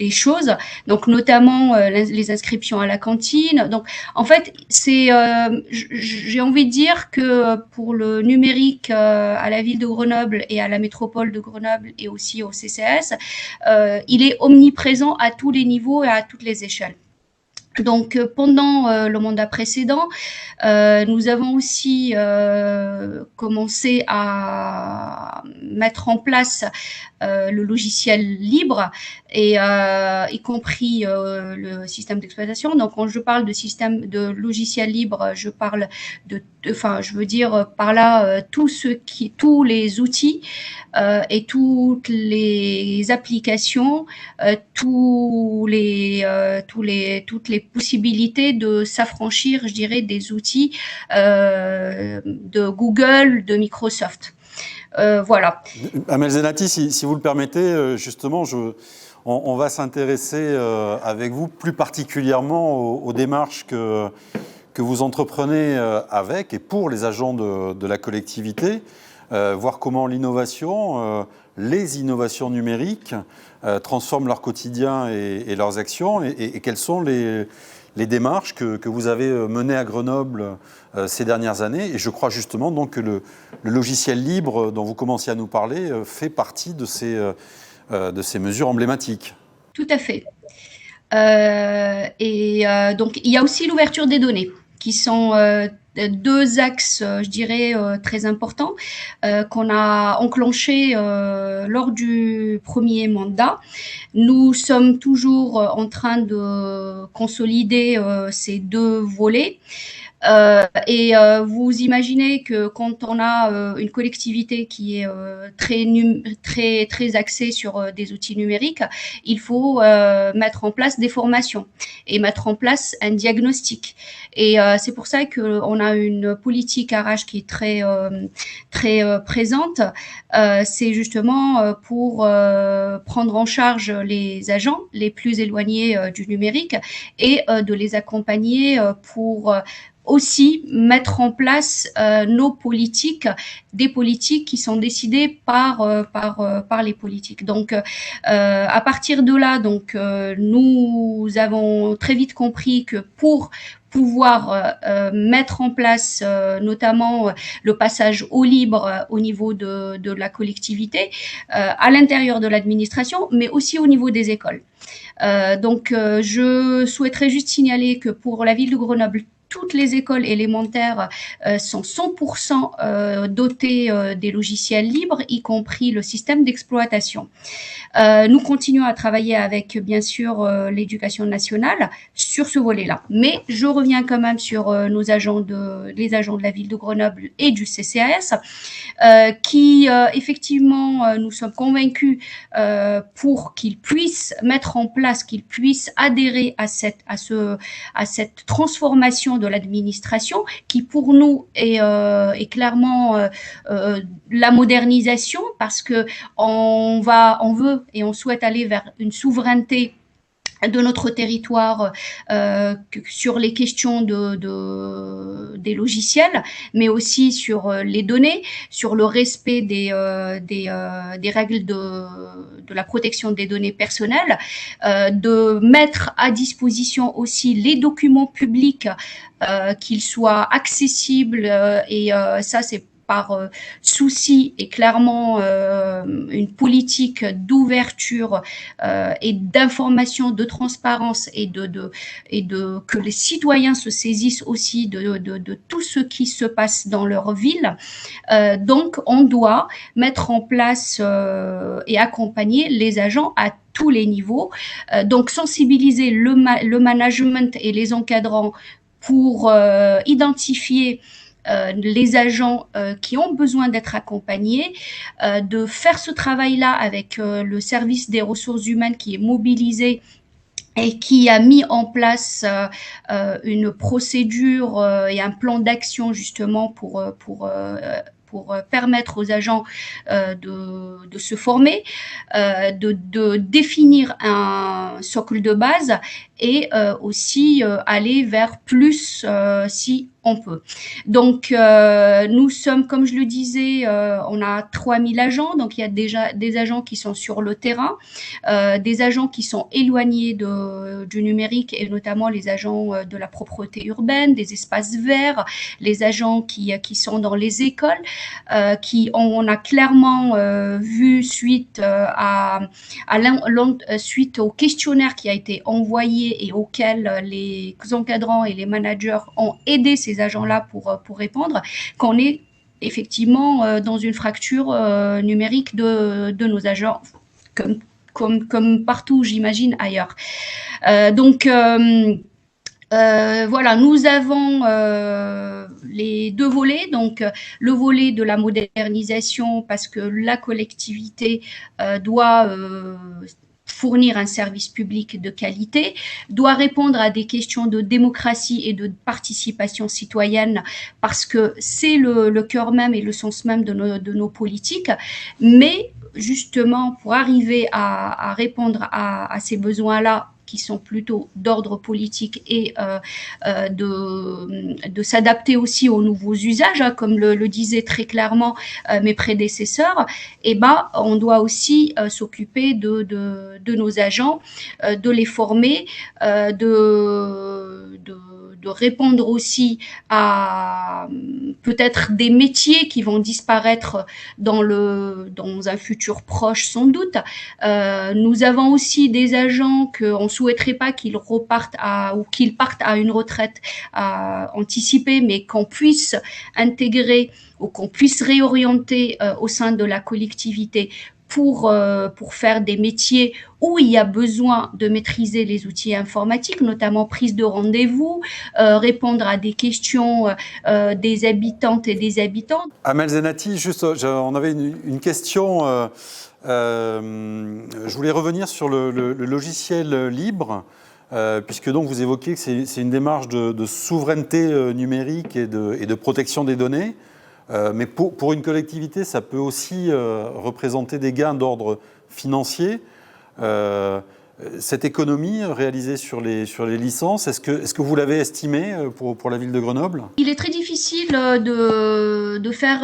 choses, donc notamment les inscriptions à la cantine. Donc en fait, j'ai envie de dire que pour le numérique à la ville de Grenoble et à la métropole de Grenoble et aussi au CCAS, il est omniprésent à tous les niveaux et à toutes les échelles. Donc, pendant le mandat précédent, nous avons aussi commencé à mettre en place le logiciel libre et y compris le système d'exploitation. Donc, quand je parle de logiciel libre, je parle je veux dire par là tous les outils et toutes les applications, toutes les possibilités de s'affranchir, je dirais, des outils de Google, de Microsoft. Voilà. Amel Zenati, si vous le permettez, justement, on va s'intéresser avec vous plus particulièrement aux démarches que vous entreprenez avec et pour les agents de la collectivité, voir comment l'innovation, les innovations numériques transforment leur quotidien et leurs actions et quelles sont les démarches que vous avez menées à Grenoble ces dernières années. Et je crois justement donc que le logiciel libre dont vous commenciez à nous parler fait partie de ces mesures emblématiques. Tout à fait. Donc, il y a aussi l'ouverture des données, qui sont deux axes, je dirais, très importants, qu'on a enclenchés lors du premier mandat. Nous sommes toujours en train de consolider ces deux volets. Vous imaginez que quand on a une collectivité qui est très axée sur des outils numériques, il faut mettre en place des formations et mettre en place un diagnostic. Et c'est pour ça qu'on a une politique RH qui est très présente. C'est justement pour prendre en charge les agents les plus éloignés du numérique et de les accompagner pour aussi mettre en place nos politiques, des politiques qui sont décidées par les politiques. Donc, à partir de là, nous avons très vite compris que pour pouvoir mettre en place notamment le passage au libre au niveau de la collectivité, à l'intérieur de l'administration, mais aussi au niveau des écoles. Je souhaiterais juste signaler que pour la ville de Grenoble, toutes les écoles élémentaires sont 100% dotées des logiciels libres, y compris le système d'exploitation. Nous continuons à travailler avec, bien sûr, l'éducation nationale sur ce volet-là. Mais je reviens quand même sur les agents de la ville de Grenoble et du CCAS, qui, effectivement, nous sommes convaincus pour qu'ils puissent mettre en place, qu'ils puissent adhérer à cette transformation de l'administration, qui pour nous est clairement la modernisation, parce que on veut et on souhaite aller vers une souveraineté de notre territoire sur les questions des logiciels, mais aussi sur les données, sur le respect des règles de la protection des données personnelles, de mettre à disposition aussi les documents publics, qu'ils soient accessibles, et ça c'est par souci et clairement une politique d'ouverture et d'information, de transparence et que les citoyens se saisissent aussi de tout ce qui se passe dans leur ville. Donc, on doit mettre en place et accompagner les agents à tous les niveaux. Donc, sensibiliser le management et les encadrants pour identifier les agents qui ont besoin d'être accompagnés, de faire ce travail-là avec le service des ressources humaines qui est mobilisé et qui a mis en place une procédure et un plan d'action justement pour permettre aux agents de se former, de définir un socle de base et aussi aller vers plus si on peut. Donc, nous sommes, comme je le disais, on a 3000 agents, donc il y a déjà des agents qui sont sur le terrain, des agents qui sont éloignés du numérique et notamment les agents de la propreté urbaine, des espaces verts, les agents qui sont dans les écoles, on a clairement vu suite suite au questionnaire qui a été envoyé et auquel les encadrants et les managers ont aidé ces agents-là pour répondre, qu'on est effectivement dans une fracture numérique de nos agents, comme partout, j'imagine, ailleurs. Voilà, nous avons les deux volets, donc le volet de la modernisation, parce que la collectivité doit fournir un service public de qualité, doit répondre à des questions de démocratie et de participation citoyenne, parce que c'est le cœur même et le sens même de nos politiques. Mais justement, pour arriver à répondre à ces besoins-là, qui sont plutôt d'ordre politique, et de s'adapter aussi aux nouveaux usages, hein, comme le disaient très clairement mes prédécesseurs, et on doit aussi s'occuper de nos agents, de les former, de répondre aussi à peut-être des métiers qui vont disparaître dans un futur proche sans doute. Nous avons aussi des agents qu'on souhaiterait pas qu'ils repartent ou qu'ils partent à une retraite anticipée, mais qu'on puisse intégrer ou qu'on puisse réorienter au sein de la collectivité pour faire des métiers où il y a besoin de maîtriser les outils informatiques, notamment prise de rendez-vous, répondre à des questions des habitantes et des habitants. Amel Zenati, juste, on avait une question. Je voulais revenir sur le logiciel libre, puisque donc vous évoquez que c'est une démarche de souveraineté numérique et de protection des données. Mais pour une collectivité, ça peut aussi représenter des gains d'ordre financier. Cette économie réalisée sur les licences, est-ce que vous l'avez estimée pour la ville de Grenoble ? Il est très difficile de faire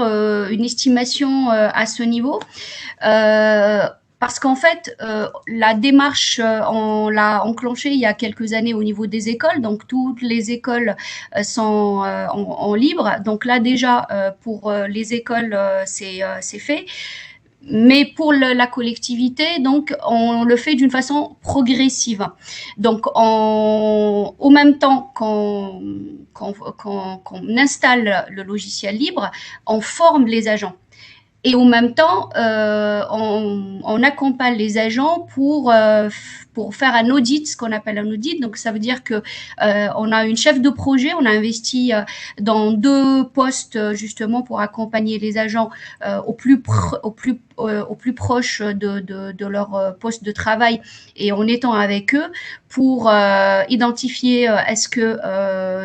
une estimation à ce niveau. Parce qu'en fait, la démarche, on l'a enclenchée il y a quelques années au niveau des écoles. Donc, toutes les écoles sont en libre. Donc là, déjà, pour les écoles, c'est fait. Mais pour la collectivité, donc, on le fait d'une façon progressive. Donc, au même temps qu'on installe le logiciel libre, on forme les agents. Et en même temps, on accompagne les agents pour faire un audit, ce qu'on appelle un audit. Donc, ça veut dire que on a une chef de projet, on a investi dans 2 postes justement pour accompagner les agents au plus proche de leur poste de travail, et en étant avec eux pour identifier est-ce que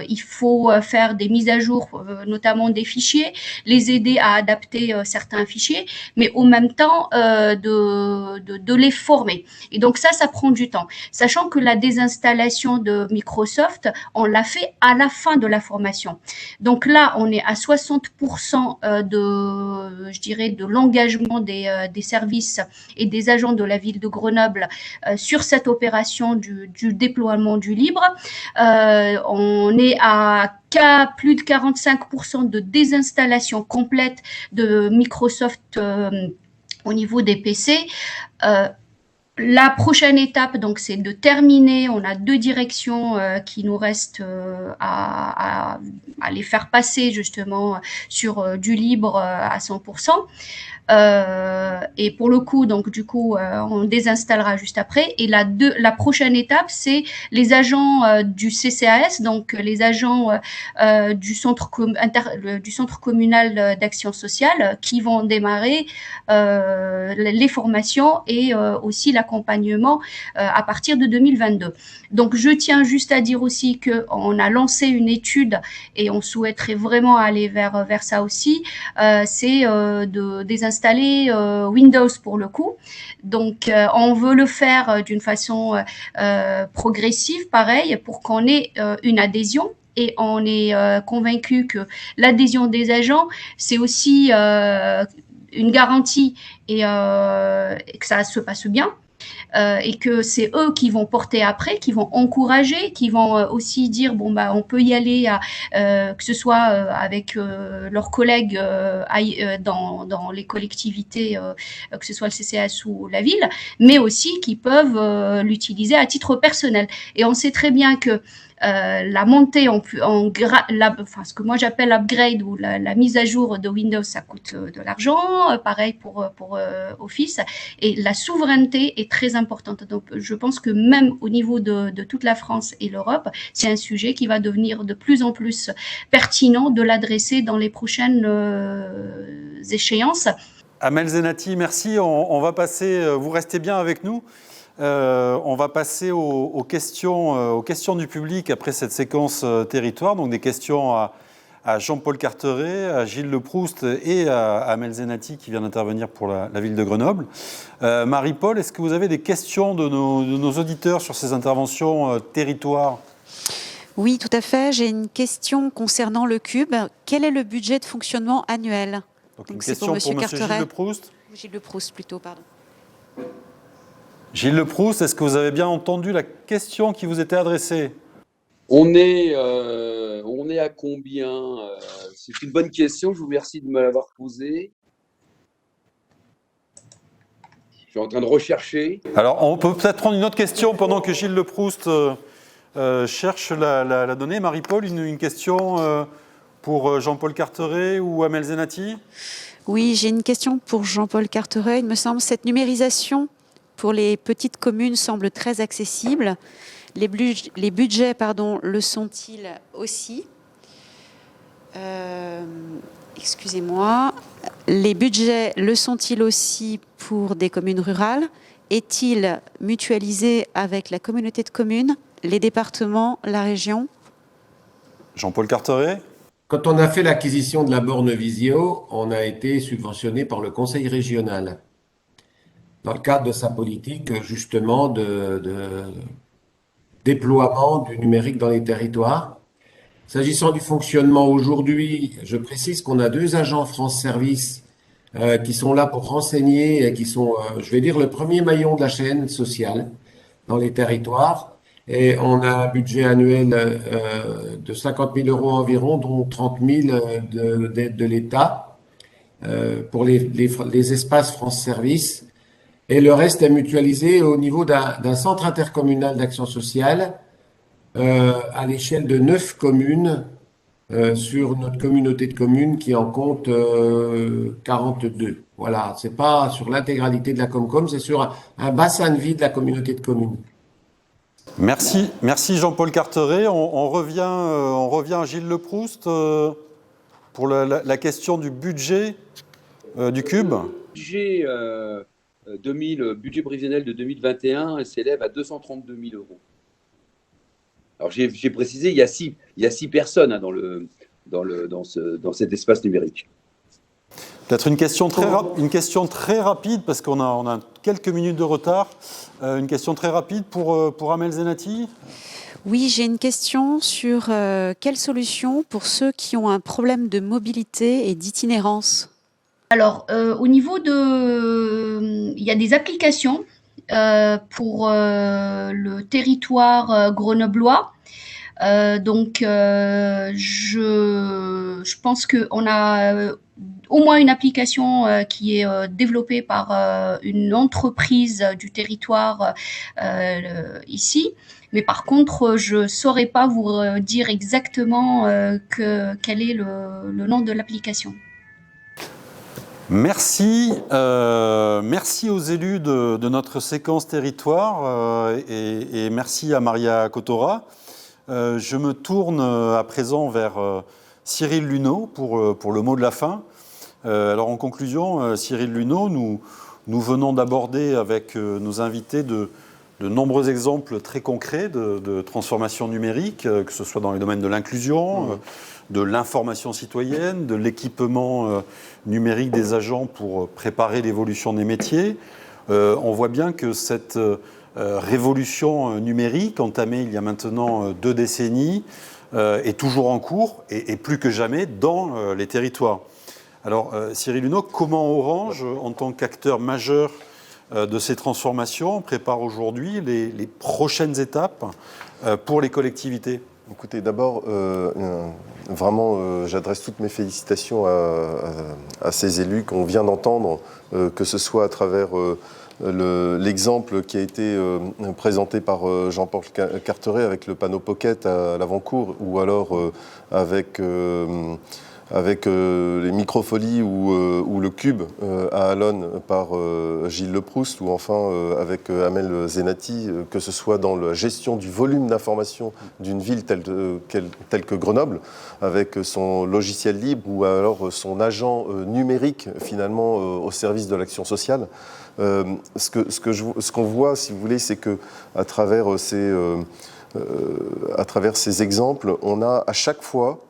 il faut faire des mises à jour, notamment des fichiers, les aider à adapter certains fichiers, mais en même temps de les former. Et donc ça prend du temps, sachant que la désinstallation de Microsoft, on l'a fait à la fin de la formation. Donc là, on est à 60% de l'engagement des services et des agents de la ville de Grenoble sur cette opération du déploiement du libre. On est à plus de 45% de désinstallation complète de Microsoft au niveau des PC. La prochaine étape, donc, c'est de terminer. On a 2 directions qui nous restent à les faire passer justement sur du libre à 100%. Et pour le coup, donc du coup, on désinstallera juste après. Et la prochaine étape, c'est les agents du CCAS, donc les agents du centre communal d'action sociale, qui vont démarrer les formations et aussi l'accompagnement à partir de 2022. Donc, je tiens juste à dire aussi que on a lancé une étude et on souhaiterait vraiment aller vers ça aussi. C'est de désinstaller Windows pour le coup. Donc, on veut le faire d'une façon progressive, pareil, pour qu'on ait une adhésion. Et on est convaincu que l'adhésion des agents, c'est aussi une garantie et que ça se passe bien. Et que c'est eux qui vont porter après, qui vont encourager, qui vont aussi dire bon bah on peut y aller, que ce soit avec leurs collègues dans les collectivités, que ce soit le CCAS ou la ville, mais aussi qui peuvent l'utiliser à titre personnel. Et on sait très bien que la montée ce que moi j'appelle l'upgrade ou la mise à jour de Windows, ça coûte de l'argent, pareil pour Office, et la souveraineté est très importante. Donc je pense que même au niveau de toute la France et l'Europe, c'est un sujet qui va devenir de plus en plus pertinent de l'adresser dans les prochaines échéances. Amel Zenati, merci. On va passer, vous restez bien avec nous. On va passer aux questions du public après cette séquence territoire. Donc des questions à Jean-Paul Carteret, à Gilles Leproust et à Amel Zenati qui vient d'intervenir pour la ville de Grenoble. Marie-Paul, est-ce que vous avez des questions de nos auditeurs sur ces interventions territoire ? Oui, tout à fait. J'ai une question concernant le Cube. Quel est le budget de fonctionnement annuel ? Donc une question pour M. Gilles Leproust ? Gilles Leproust plutôt, pardon. Gilles Leproust, est-ce que vous avez bien entendu la question qui vous était adressée ? On est à combien C'est une bonne question, je vous remercie de me l'avoir posée. Je suis en train de rechercher. Alors, on peut peut-être prendre une autre question pendant que Gilles Leproust cherche la donnée. Marie-Paul, une question pour Jean-Paul Carteret ou Amel Zenati ? Oui, j'ai une question pour Jean-Paul Carteret. Il me semble que cette numérisation pour les petites communes semble très accessible. Les budgets, le sont-ils aussi ? Excusez-moi. Les budgets le sont-ils aussi pour des communes rurales ? Est-il mutualisé avec la communauté de communes, les départements, la région ? Jean-Paul Carteret ? Quand on a fait l'acquisition de la borne Visio, on a été subventionné par le Conseil régional dans le cadre de sa politique justement de déploiement du numérique dans les territoires. S'agissant du fonctionnement aujourd'hui, je précise qu'on a 2 agents France Service qui sont là pour renseigner et qui sont, je vais dire, le premier maillon de la chaîne sociale dans les territoires. Et on a un budget annuel de 50 000 € environ, dont 30 000 d'aide de l'État pour les espaces France Service. Et le reste est mutualisé au niveau d'un centre intercommunal d'action sociale à l'échelle de 9 communes sur notre communauté de communes qui en compte 42. Voilà, c'est pas sur l'intégralité de la Comcom, c'est sur un bassin de vie de la communauté de communes. Merci Jean-Paul Carteret. On revient à Gilles Leproust pour la question du budget du Cube. Le budget prévisionnel de 2021 s'élève à 232 000 €. Alors j'ai précisé, il y a six personnes dans cet espace numérique. Peut-être une question très rapide, parce qu'on a quelques minutes de retard. Une question très rapide pour Amel Zenati. Oui, j'ai une question sur quelle solution pour ceux qui ont un problème de mobilité et d'itinérance ? Alors, au niveau il y a des applications pour le territoire grenoblois. Je pense qu'on a au moins une application qui est développée par une entreprise du territoire ici. Mais par contre, je ne saurais pas vous dire exactement quel est le nom de l'application. Merci aux élus de notre séquence territoire et merci à Maria Kotora. Je me tourne à présent vers Cyril Luneau pour le mot de la fin. Alors en conclusion, Cyril Luneau, nous venons d'aborder avec nos invités de nombreux exemples très concrets de transformation numérique, que ce soit dans les domaines de l'inclusion, de l'information citoyenne, de l'équipement numérique des agents pour préparer l'évolution des métiers. On voit bien que cette révolution numérique, entamée il y a maintenant 2 décennies, est toujours en cours et plus que jamais dans les territoires. Alors Cyril Luneau, comment Orange, en tant qu'acteur majeur de ces transformations, prépare aujourd'hui les prochaines étapes pour les collectivités ? Écoutez, d'abord, vraiment, j'adresse toutes mes félicitations à ces élus qu'on vient d'entendre, que ce soit à travers l'exemple qui a été présenté par Jean-Paul Carteret avec le panneau Pocket à l'Avant-Cour, ou alors avec avec les Microfolies ou le Cube à Allonne par Gilles Leproust, ou enfin avec Amel Zenati, que ce soit dans la gestion du volume d'information d'une ville telle que Grenoble, avec son logiciel libre ou alors son agent numérique finalement au service de l'action sociale. Ce qu'on voit, si vous voulez, c'est que à travers ces exemples, on a à chaque fois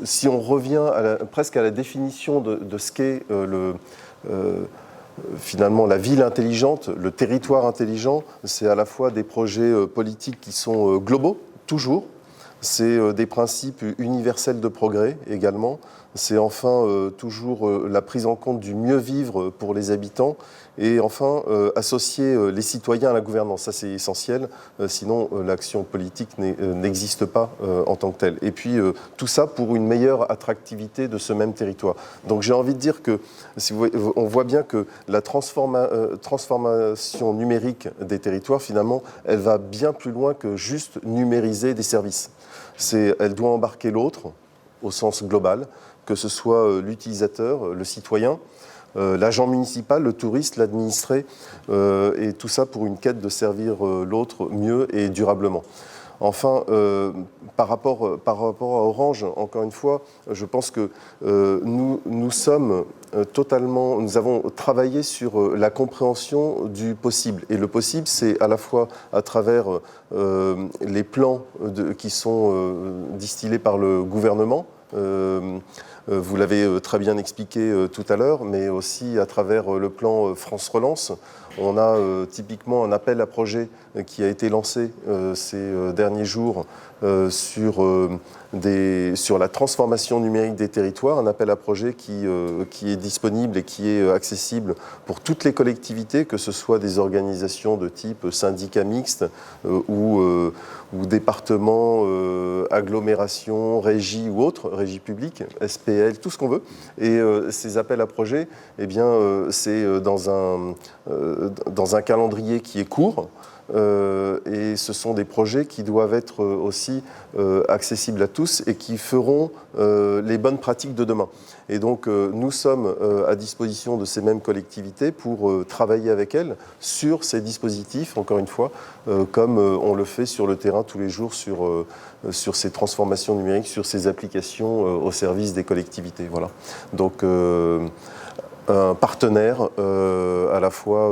si on revient presque à la définition de ce qu'est finalement la ville intelligente, le territoire intelligent, c'est à la fois des projets politiques qui sont globaux, toujours, c'est des principes universels de progrès également, c'est enfin toujours la prise en compte du mieux vivre pour les habitants, et enfin associer les citoyens à la gouvernance, ça c'est essentiel, sinon l'action politique n'existe pas en tant que telle. Et puis tout ça pour une meilleure attractivité de ce même territoire. Donc j'ai envie de dire que on voit bien que la transformation numérique des territoires, finalement, elle va bien plus loin que juste numériser des services. Elle doit embarquer l'autre au sens global, que ce soit l'utilisateur, le citoyen, l'agent municipal, le touriste, l'administré, et tout ça pour une quête de servir l'autre mieux et durablement. Enfin, par rapport à Orange, encore une fois, je pense que nous avons travaillé sur la compréhension du possible. Et le possible, c'est à la fois à travers les plans qui sont distillés par le gouvernement. Vous l'avez très bien expliqué tout à l'heure, mais aussi à travers le plan France Relance. On a typiquement un appel à projet qui a été lancé ces derniers jours sur la transformation numérique des territoires, un appel à projet qui est disponible et qui est accessible pour toutes les collectivités, que ce soit des organisations de type syndicat mixte ou départements, agglomérations, régies ou autres, régies publiques, SPL, tout ce qu'on veut. Et ces appels à projets, eh bien, c'est dans un calendrier qui est court. Et ce sont des projets qui doivent être aussi accessibles à tous et qui feront les bonnes pratiques de demain. Et donc nous sommes à disposition de ces mêmes collectivités pour travailler avec elles sur ces dispositifs, encore une fois, comme on le fait sur le terrain tous les jours sur ces transformations numériques, sur ces applications au service des collectivités. Voilà. Donc un partenaire à la fois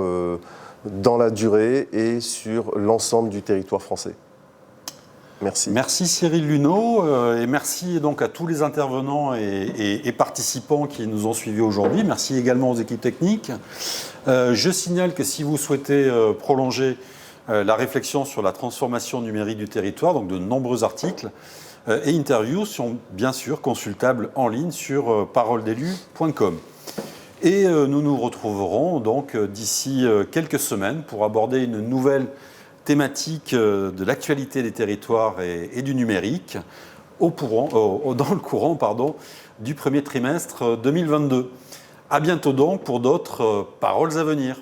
dans la durée et sur l'ensemble du territoire français. Merci. Merci Cyril Luneau et merci donc à tous les intervenants et participants qui nous ont suivis aujourd'hui. Merci également aux équipes techniques. Je signale que si vous souhaitez prolonger la réflexion sur la transformation numérique du territoire, donc de nombreux articles et interviews sont bien sûr consultables en ligne sur paroledelus.com. Et nous nous retrouverons donc d'ici quelques semaines pour aborder une nouvelle thématique de l'actualité des territoires et du numérique dans le courant du premier trimestre 2022. À bientôt donc pour d'autres paroles à venir.